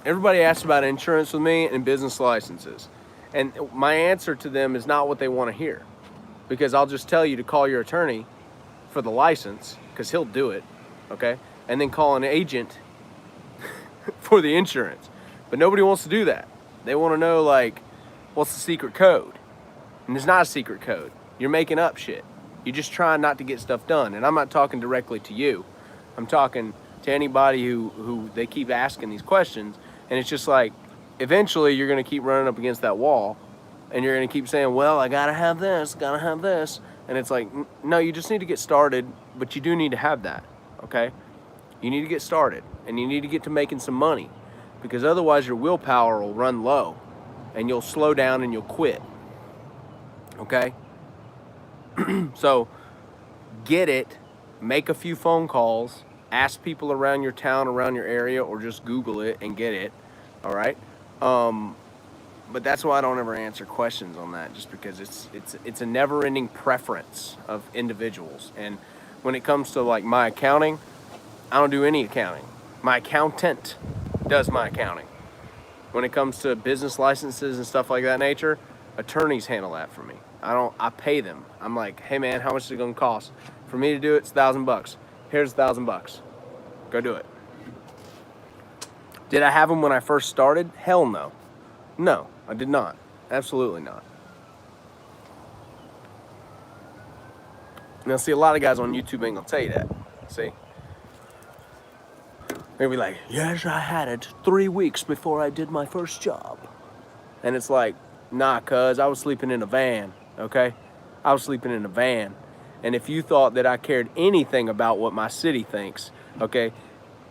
Everybody asks about insurance with me and business licenses. And my answer to them is not what they want to hear. Because I'll just tell you to call your attorney for the license, because he'll do it, okay? And then call an agent for the insurance. But nobody wants to do that. They want to know, like, what's the secret code? And there's not a secret code. You're making up shit. You're just trying not to get stuff done. And I'm not talking directly to you. I'm talking to anybody who they keep asking these questions. And it's just like, eventually you're going to keep running up against that wall. And you're going to keep saying, well, I got to have this, got to have this. And it's like, no, you just need to get started. But you do need to have that, okay? You need to get started. And you need to get to making some money. Because otherwise your willpower will run low. And you'll slow down and you'll quit. Okay? So, get it. Make a few phone calls. Ask people around your town, around your area, or just Google it and get it. All right? But that's why I don't ever answer questions on that, just because it's a never-ending preference of individuals. And when it comes to like my accounting, I don't do any accounting. My accountant does my accounting. When it comes to business licenses and stuff like that nature, attorneys handle that for me. I pay them. I'm like, hey man, how much is it gonna cost? For me to do it, it's $1,000. Here's $1,000. Go do it. Did I have them when I first started? Hell no. No, I did not. Absolutely not. Now see, a lot of guys on YouTube ain't gonna tell you that. See? They'll be like, yes, I had it 3 weeks before I did my first job. And it's like, nah, cuz, I was sleeping in a van, okay? I was sleeping in a van. And if you thought that I cared anything about what my city thinks, okay?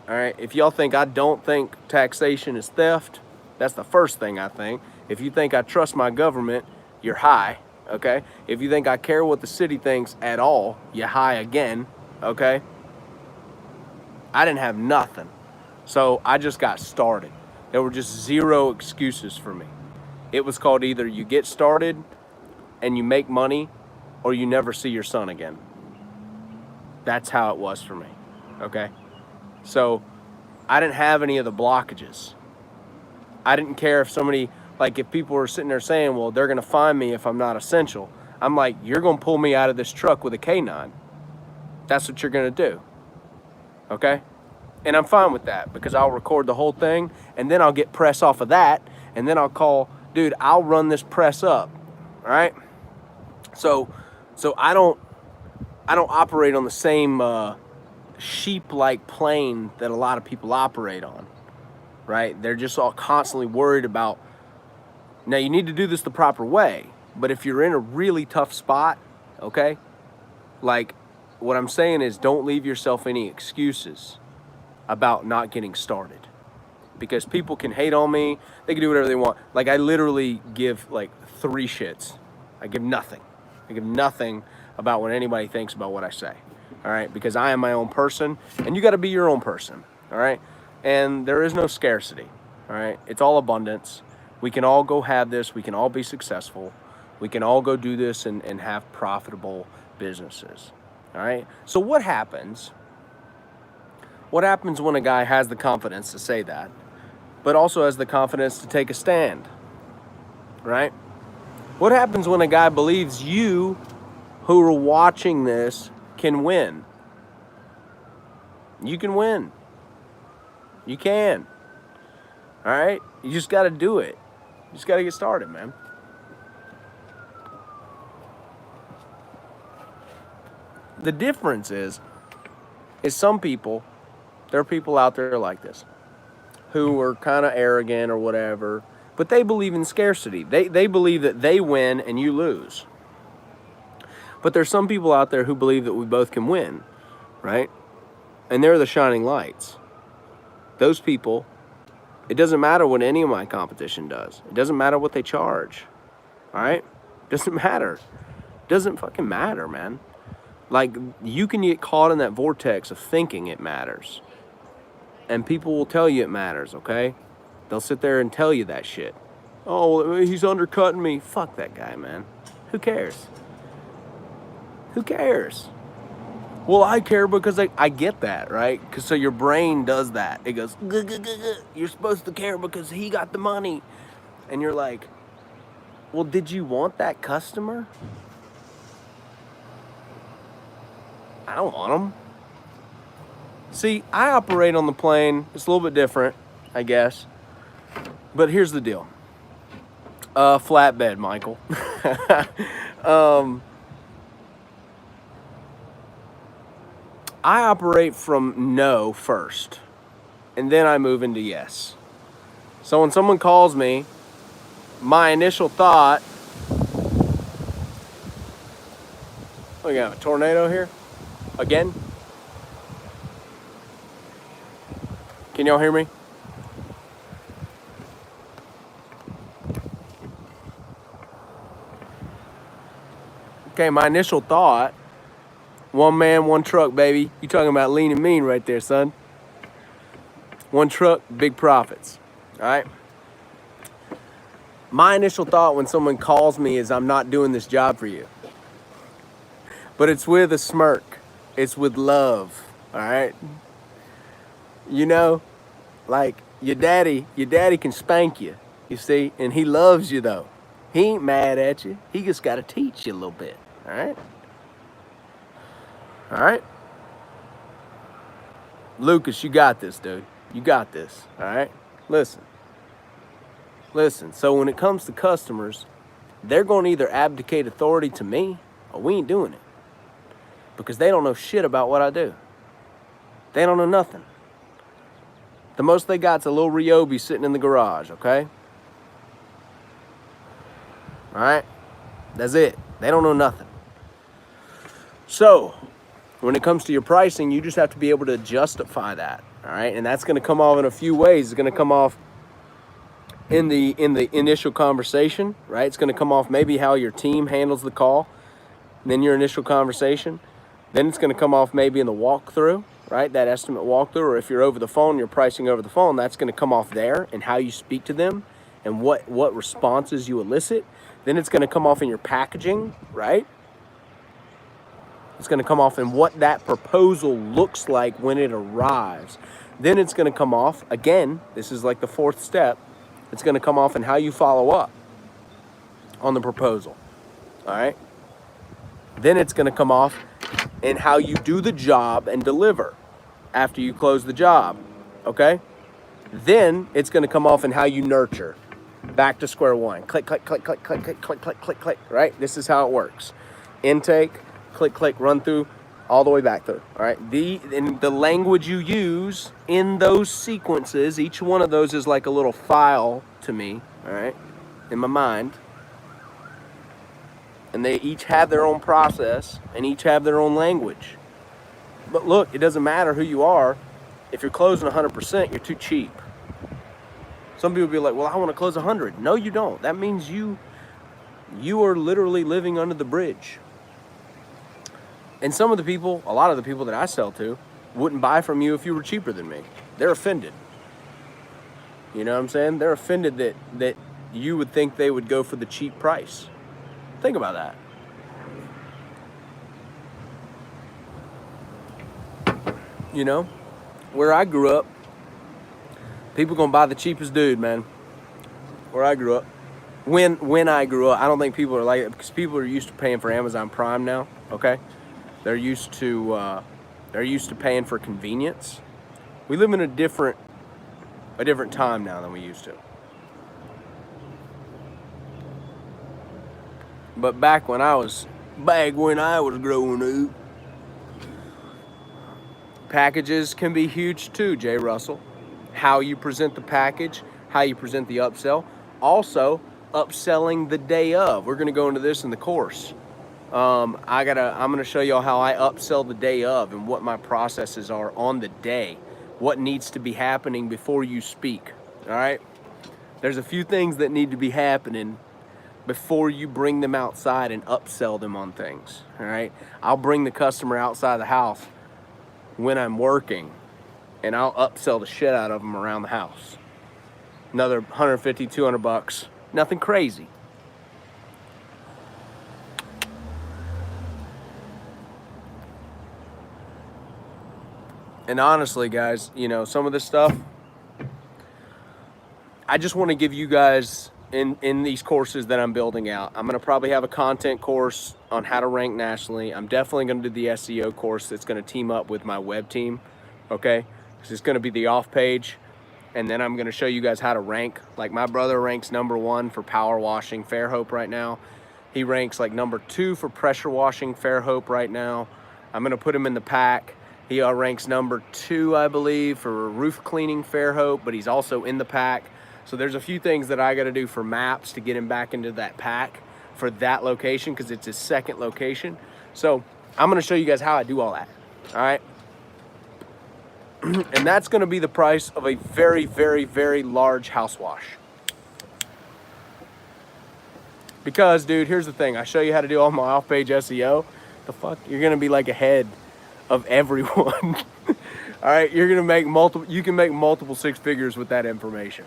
All right, if y'all think I don't think taxation is theft, that's the first thing I think. If you think I trust my government, you're high, okay? If you think I care what the city thinks at all, you're high again, okay? I didn't have nothing. So I just got started. There were just zero excuses for me. It was called either you get started and you make money or you never see your son again. That's how it was for me, okay? So I didn't have any of the blockages. I didn't care if somebody, like if people were sitting there saying, well, they're gonna find me if I'm not essential. I'm like, you're gonna pull me out of this truck with a K9. That's what you're gonna do, okay? And I'm fine with that because I'll record the whole thing and then I'll get press off of that and then I'll call dude, I'll run this press up. All right. So I don't operate on the same sheep-like plane that a lot of people operate on, right? They're just all constantly worried about, now you need to do this the proper way, but if you're in a really tough spot, okay, like what I'm saying is don't leave yourself any excuses about not getting started, because people can hate on me, they can do whatever they want. Like I literally give like 3 shits. I give nothing about what anybody thinks about what I say. All right, because I am my own person, and you got to be your own person. All right, and there is no scarcity. All right, it's all abundance. We can all go have this. We can all be successful. We can all go do this and have profitable businesses. All right, so what happens? What happens when a guy has the confidence to say that, but also has the confidence to take a stand? Right? What happens when a guy believes you who are watching this can win? You can win. You can. All right? You just got to do it. You just got to get started, man. The difference is some people, there are people out there like this who are kind of arrogant or whatever, but they believe in scarcity. They believe that they win and you lose. But there's some people out there who believe that we both can win, right? And they're the shining lights. Those people, it doesn't matter what any of my competition does. It doesn't matter what they charge, all right? It doesn't matter. It doesn't fucking matter, man. Like, you can get caught in that vortex of thinking it matters. And people will tell you it matters, okay? They'll sit there and tell you that shit. Oh, he's undercutting me. Fuck that guy, man. Who cares? Who cares? Well, I care because I get that, right? Because so your brain does that. It goes, "Guh, guh, guh, guh. You're supposed to care because he got the money." And you're like, well, did you want that customer? I don't want him. See, I operate on the plane. It's a little bit different, I guess. But here's the deal. Flatbed, Michael. I operate from no first, and then I move into yes. So when someone calls me, my initial thought, we got a tornado here again. Can y'all hear me? Okay, my initial thought, one man, one truck, baby. You talking about lean and mean right there, son. One truck, big profits, all right? My initial thought when someone calls me is, I'm not doing this job for you. But it's with a smirk. It's with love, all right? You know, like your daddy can spank you, you see, and he loves you though. He ain't mad at you. He just got to teach you a little bit, all right? All right? Lucas, you got this, dude. You got this, all right? Listen. So when it comes to customers, they're going to either abdicate authority to me or we ain't doing it. Because they don't know shit about what I do. They don't know nothing. The most they got's a little Ryobi sitting in the garage, okay? All right? That's it. They don't know nothing. So, when it comes to your pricing, you just have to be able to justify that, all right? And that's going to come off in a few ways. It's going to come off in the initial conversation, right? It's going to come off maybe how your team handles the call, then your initial conversation. Then it's going to come off maybe in the walkthrough, right? That estimate walkthrough, or if you're over the phone, you're pricing over the phone, that's going to come off there and how you speak to them and what responses you elicit. Then it's going to come off in your packaging, right? It's going to come off in what that proposal looks like when it arrives. Then it's going to come off, again, this is like the 4th step, it's going to come off in how you follow up on the proposal, all right? Then it's going to come off in how you do the job and deliver after you close the job, okay? Then it's going to come off in how you nurture. back to square one. Click, click, click, click, click, click, click, click, click, click, right? This is how it works. Intake, click, click, run through, all the way back through, all right? And the language you use in those sequences, each one of those is like a little file to me, all right, in my mind. And they each have their own process and each have their own language. But look, it doesn't matter who you are. If you're closing 100%, you're too cheap. Some people be like, well, I want to close 100. No, you don't. That means you are literally living under the bridge. And some of the people, a lot of the people that I sell to, wouldn't buy from you if you were cheaper than me. They're offended. You know what I'm saying? They're offended that you would think they would go for the cheap price. Think about that. You know, where I grew up, people gonna buy the cheapest dude, man. Where I grew up, when I grew up, I don't think people are like it because people are used to paying for Amazon Prime now. Okay, they're used to paying for convenience. We live in a different time now than we used to. But back when I was growing up, packages can be huge too, Jay Russell. How you present the package, how you present the upsell. Also, upselling the day of. We're gonna go into this in the course. I'm gonna show y'all how I upsell the day of and what my processes are on the day. What needs to be happening before you speak, all right? There's a few things that need to be happening before you bring them outside and upsell them on things, all right? I'll bring the customer outside the house when I'm working, and I'll upsell the shit out of them around the house. Another 150, 200 bucks, nothing crazy. And honestly, guys, you know, some of this stuff, I just want to give you guys in these courses that I'm building out. I'm going to probably have a content course on how to rank nationally. I'm definitely going to do the SEO course that's going to team up with my web team, okay? This is going to be the off page, and then I'm going to show you guys how to rank. Like my brother ranks #1 for power washing Fairhope right now. He ranks like #2 for pressure washing Fairhope right now. I'm going to put him in the pack. He ranks #2, I believe, for roof cleaning Fairhope, but he's also in the pack. So there's a few things that I got to do for maps to get him back into that pack for that location because it's his second location. So I'm going to show you guys how I do all that. All right. And that's going to be the price of a very, very, very large house wash. Because, dude, here's the thing. I show you how to do all my off-page SEO. The fuck? You're going to be like ahead of everyone. All right. You're going to make you can make multiple six figures with that information.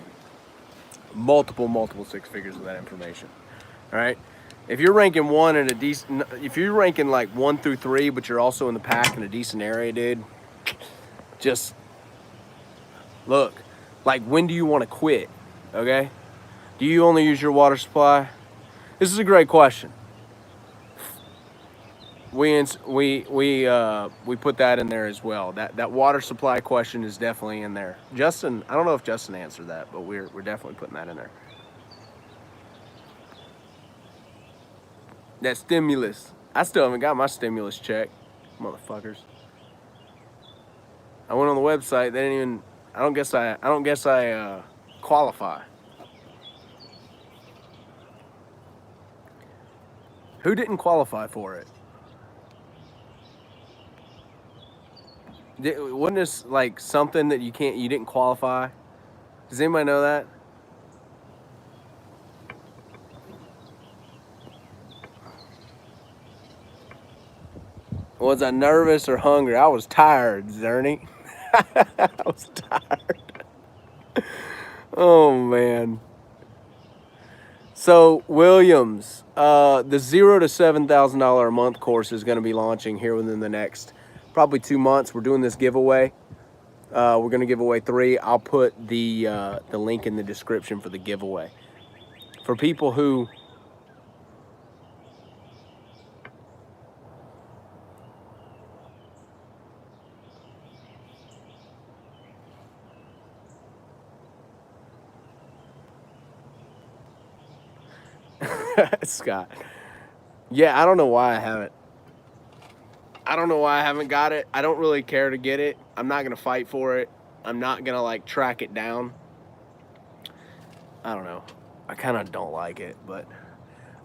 Multiple six figures with that information. All right. If you're ranking one in a decent, if you're ranking like 1 through 3, but you're also in the pack in a decent area, dude, just look, like, when do you want to quit? Okay. Do you only use your water supply? This is a great question. We put that in there as well. That water supply question is definitely in there. Justin, I don't know if Justin answered that, but we're definitely putting that in there. That stimulus. I still haven't got my stimulus check, motherfuckers. I went on the website. They didn't even. I don't guess I qualify. Who didn't qualify for it? Wasn't this like something that you didn't qualify? Does anybody know that? Was I nervous or hungry? I was tired, Zerny. I was tired. Oh man. So Williams, the $0 to $7,000 a month course is going to be launching here within the next probably 2 months. We're doing this giveaway. We're going to give away 3. I'll put the link in the description for the giveaway. For people who Scott. Yeah, I don't know why I haven't. I don't know why I haven't got it. I don't really care to get it. I'm not gonna fight for it. I'm not gonna like track it down. I don't know. I kind of don't like it, but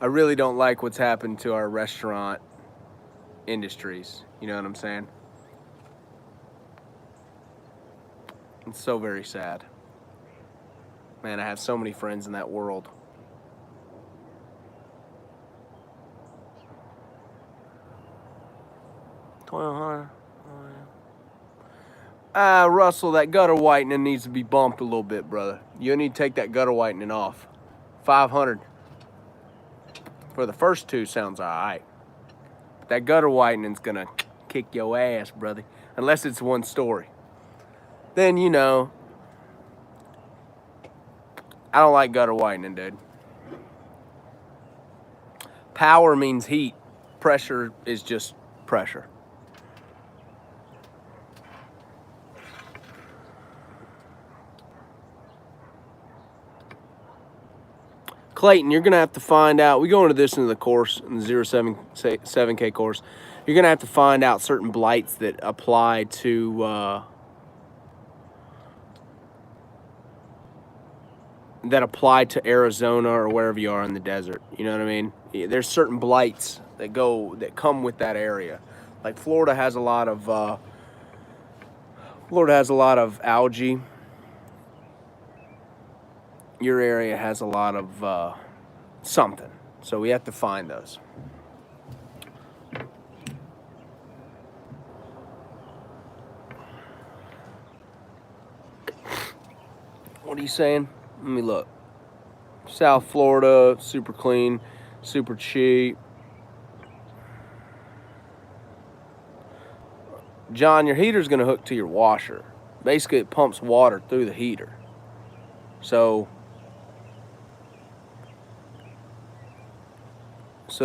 I really don't like what's happened to our restaurant industries. You know what I'm saying? It's so very sad. Man, I have so many friends in that world. Russell, that gutter whitening needs to be bumped a little bit, brother. You need to take that gutter whitening off. 500 for the first two sounds all right. That gutter whitening's gonna kick your ass, brother. Unless it's one story. Then, you know, I don't like gutter whitening, dude. Power means heat. Pressure is just pressure. Clayton, you're going to have to find out. We go into this in the course, in the 7K course. You're going to have to find out certain blights that apply to Arizona or wherever you are in the desert. You know what I mean? There's certain blights that come with that area. Like Florida has a lot of algae. Your area has a lot of something. So we have to find those. What are you saying? Let me look. South Florida, super clean, super cheap. John, your heater's going to hook to your washer. Basically, it pumps water through the heater. So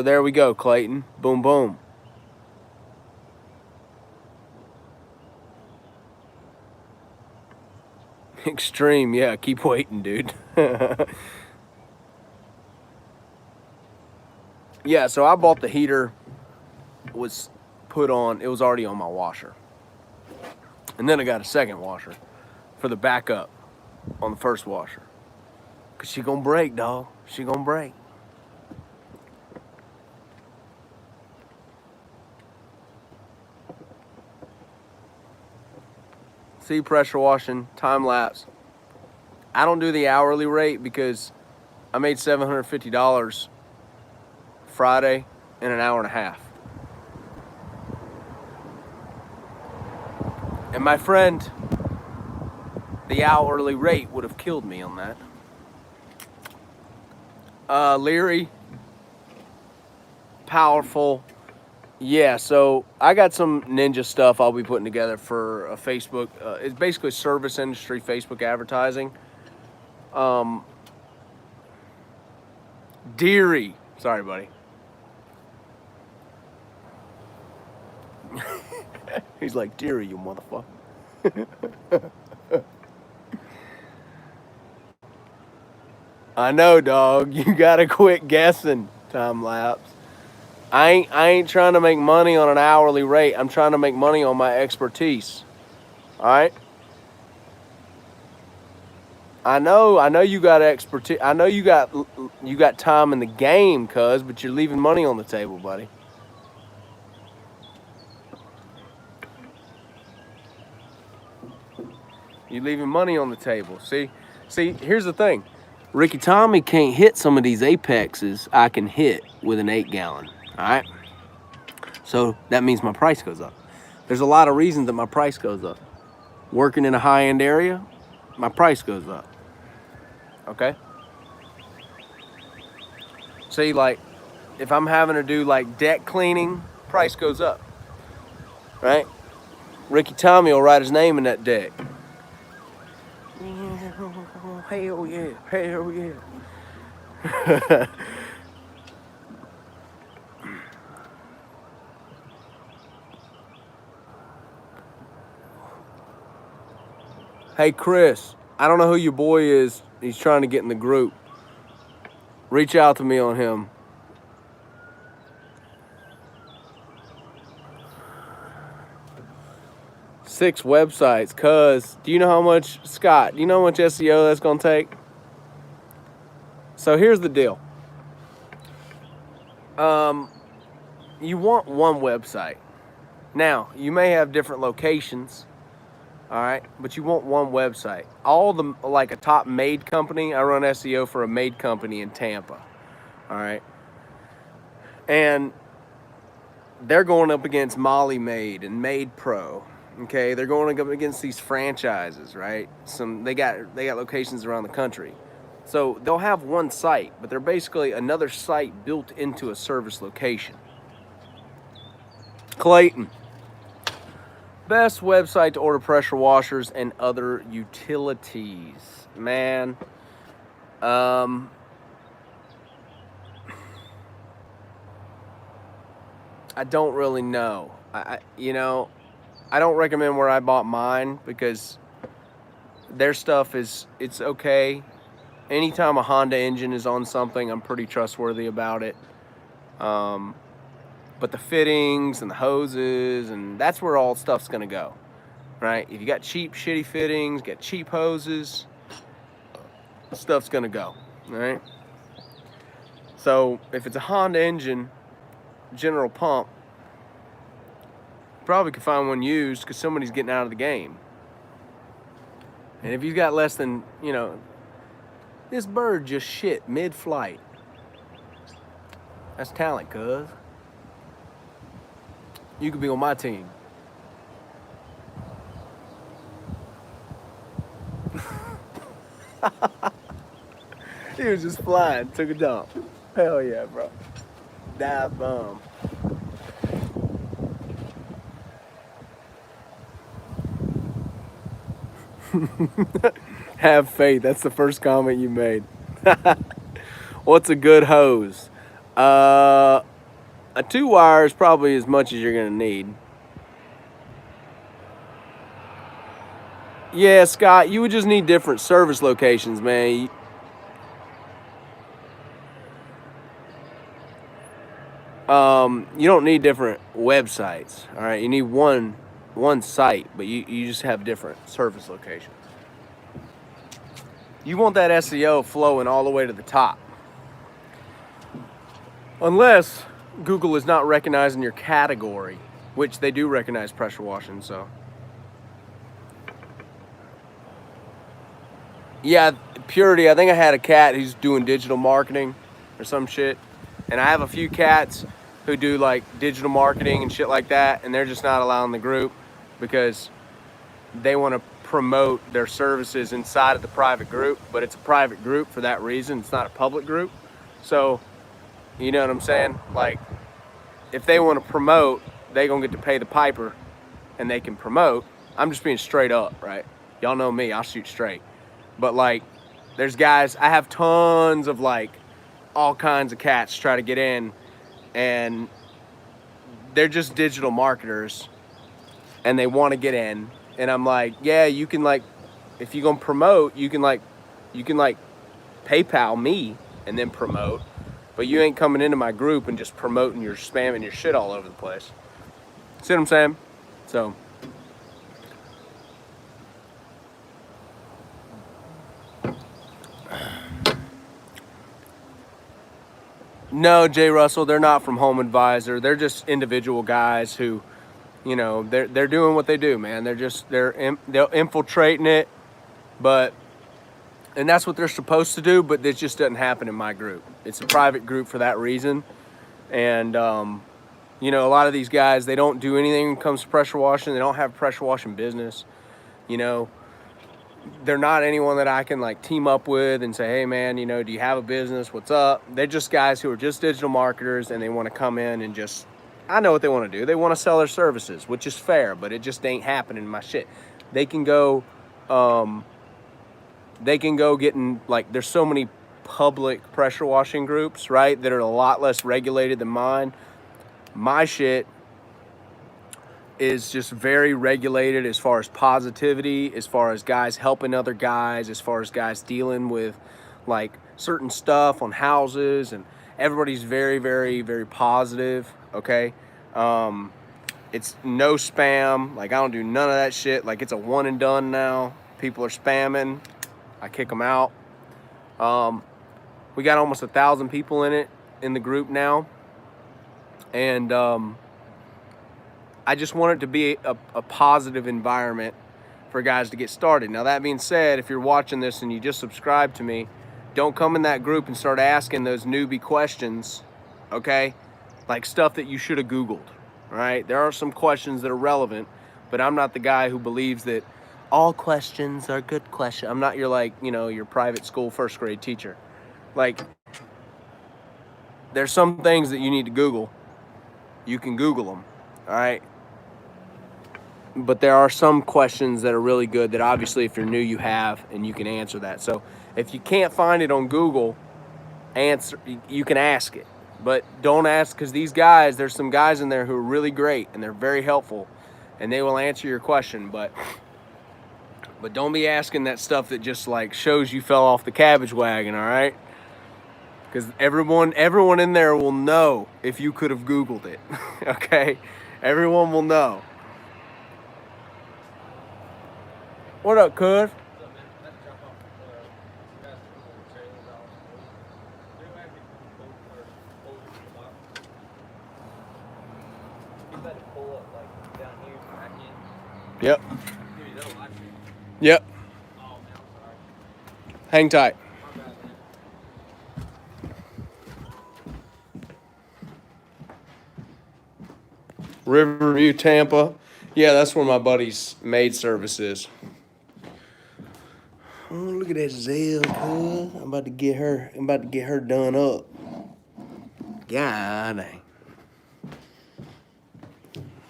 there we go, Clayton. Boom, boom. Extreme, yeah. Keep waiting, dude. Yeah, so I bought the heater. It was already on my washer. And then I got a second washer for the backup on the first washer. Because she gonna break, dog. She gonna break. See, pressure washing, time lapse. I don't do the hourly rate because I made $750 Friday in an hour and a half. And my friend, the hourly rate would have killed me on that. Leary, powerful. Yeah, so I got some ninja stuff I'll be putting together for a Facebook. It's basically service industry Facebook advertising. Deary. Sorry, buddy. He's like, Deary, you motherfucker. I know, dog. You gotta quit guessing, time lapse. I ain't trying to make money on an hourly rate. I'm trying to make money on my expertise. All right? I know you got expertise. I know you got time in the game, cuz, but you're leaving money on the table, buddy. You're leaving money on the table. See, here's the thing. Ricky Tommy can't hit some of these apexes I can hit with an 8-gallon. All right? So that means my price goes up. There's a lot of reasons that my price goes up. Working in a high-end area, my price goes up. Okay? See, like, if I'm having to do, like, deck cleaning, price goes up. Right? Ricky Tommy will write his name in that deck. Hell yeah. Hell yeah. Hey, Chris, I don't know who your boy is. He's trying to get in the group. Reach out to me on him. Six websites, cuz do you know how much, Scott, do you know how much SEO that's gonna take? So here's the deal. You want one website. Now, you may have different locations, all right, but you want one website. All the, like a top made company, I run SEO for a made company in Tampa, all right, and they're going up against Molly Made and Made Pro. Okay, they're going up against these franchises, right? They got locations around the country. So they'll have one site, but they're basically another site built into a service location. Clayton, best website to order pressure washers and other utilities. Man, I don't really know. I don't recommend where I bought mine because their stuff it's okay. Anytime a Honda engine is on something, I'm pretty trustworthy about it. But the fittings and the hoses, and that's where all stuff's gonna go, right? If you got cheap, shitty fittings, got cheap hoses, stuff's gonna go, right? So if it's a Honda engine, general pump, probably could find one used because somebody's getting out of the game. And if you've got less than, this bird just shit mid-flight. That's talent, cuz. You could be on my team. He was just flying, took a dump. Hell yeah, bro. Dive bomb. Have faith. That's the first comment you made. What's a good hose? A 2-wire is probably as much as you're gonna need. Yeah, Scott, you would just need different service locations, man. You don't need different websites. All right, you need one site, but you just have different service locations. You want that SEO flowing all the way to the top. Unless Google is not recognizing your category, which they do recognize pressure washing, so. Yeah, Purity, I think I had a cat who's doing digital marketing or some shit. And I have a few cats who do like digital marketing and shit like that, and they're just not allowed in the group because they want to promote their services inside of the private group, but it's a private group for that reason. It's not a public group. So, you know what I'm saying? Like, if they want to promote, they gonna get to pay the piper and they can promote. I'm just being straight up, right? Y'all know me, I'll shoot straight. But like, there's guys, I have tons of like all kinds of cats try to get in, and they're just digital marketers and they want to get in. And I'm like, yeah, you can like, if you're gonna promote, you can like PayPal me and then promote, but you ain't coming into my group and just promoting your spamming your shit all over the place. See what I'm saying? So no, Jay Russell, they're not from Home Advisor. They're just individual guys who, they're doing what they do, man. They're infiltrating it, and that's what they're supposed to do, but it just doesn't happen in my group. It's a private group for that reason. And, a lot of these guys, they don't do anything when it comes to pressure washing. They don't have pressure washing business. They're not anyone that I can like team up with and say, hey man, do you have a business? What's up? They're just guys who are just digital marketers, and they want to come in and just, I know what they want to do. They want to sell their services, which is fair, but it just ain't happening in my shit. They can go getting, like, there's so many public pressure washing groups, right, that are a lot less regulated than mine. My shit is just very regulated as far as positivity, as far as guys helping other guys, as far as guys dealing with like certain stuff on houses, and everybody's very, very, very positive. Okay. It's no spam. Like, I don't do none of that shit. Like, it's a one and done now. People are spamming. I kick them out. We got almost 1,000 people in it, in the group now. And I just want it to be a positive environment for guys to get started. Now, that being said, if you're watching this and you just subscribe to me, don't come in that group and start asking those newbie questions, okay? Like stuff that you should have Googled, right? There are some questions that are relevant, but I'm not the guy who believes that all questions are good questions. I'm not your, like, you know, your private school first grade teacher. Like, there's some things that you need to Google. You can Google them, all right? But there are some questions that are really good that obviously if you're new you have, and you can answer that. So if you can't find it on Google, you can ask it. But don't ask, because these guys, there's some guys in there who are really great and they're very helpful and they will answer your question. But don't be asking that stuff that just like shows you fell off the cabbage wagon, all right? Because everyone in there will know if you could have Googled it, okay? Everyone will know. What up, cuz? Yep. Yep. Hang tight. Riverview, Tampa. Yeah, that's where my buddy's maid service is. Oh, look at that Zell, cuz. I'm about to get her done up. God dang.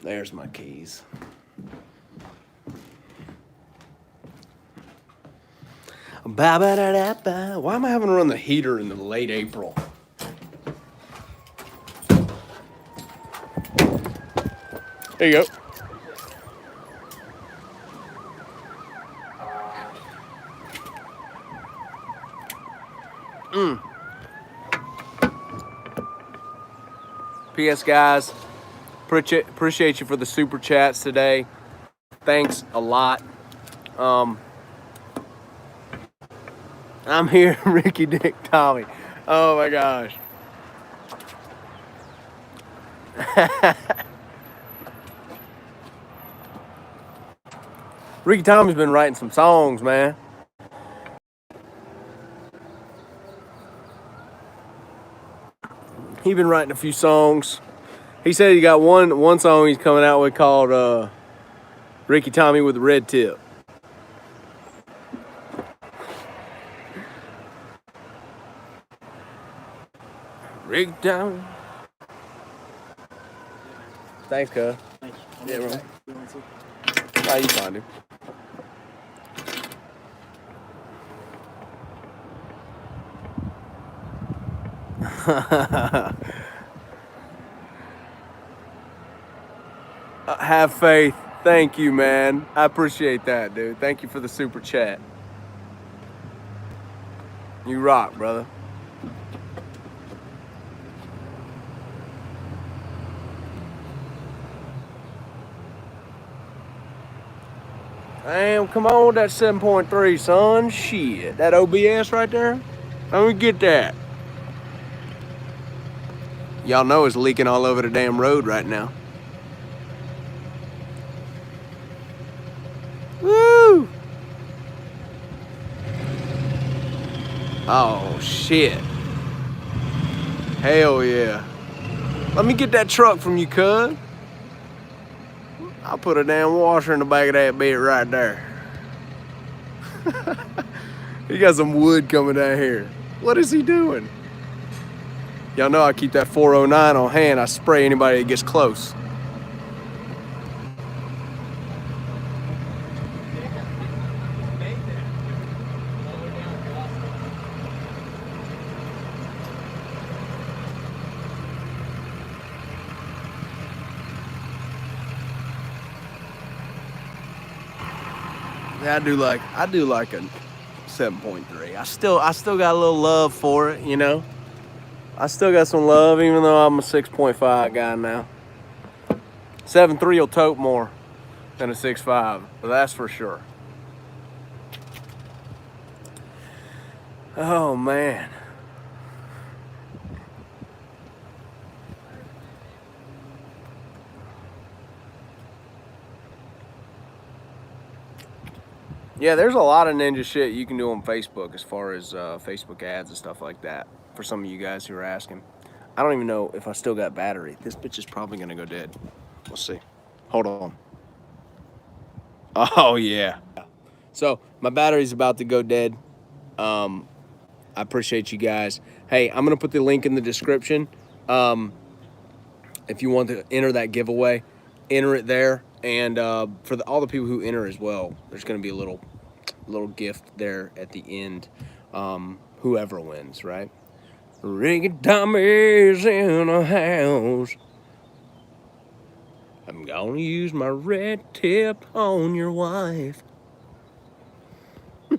There's my keys. Ba-ba-da-da-ba. Why am I having to run the heater in the late April? There you go. P.S. guys, appreciate you for the super chats today. Thanks a lot. I'm here, Ricky Dick Tommy. Oh my gosh. Ricky Tommy's been writing some songs, man. He's been writing a few songs. He said he got one song he's coming out with called Ricky Tommy with a Red Tip. Ricky Tommy. Thanks, cuz. Thank you. Yeah, bro. How you find him? Have faith. Thank you, man. I appreciate that, dude. Thank you for the super chat. You rock, brother. Damn, come on with that 7.3, son. Shit. That OBS right there? Let me get that. Y'all know it's leaking all over the damn road right now. Woo! Oh, shit. Hell yeah. Let me get that truck from you, cuz. I'll put a damn washer in the back of that bit right there. He got some wood coming down here. What is he doing? Y'all know I keep that 409 on hand. I spray anybody that gets close. Yeah, I do like a 7.3. I still got a little love for it, you know. I still got some love, even though I'm a 6.5 guy now. 7.3 will tote more than a 6.5, but that's for sure. Oh man. Yeah, there's a lot of ninja shit you can do on Facebook as far as Facebook ads and stuff like that. For some of you guys who are asking, I don't even know if I still got battery. This bitch is probably gonna go dead. We'll see. Hold on. Oh yeah. So my battery's about to go dead. I appreciate you guys. Hey, I'm gonna put the link in the description. If you want to enter that giveaway, enter it there. And for all the people who enter as well, there's gonna be a little gift there at the end. Whoever wins, right? Ricky Tommy's in a house. I'm gonna use my red tip on your wife.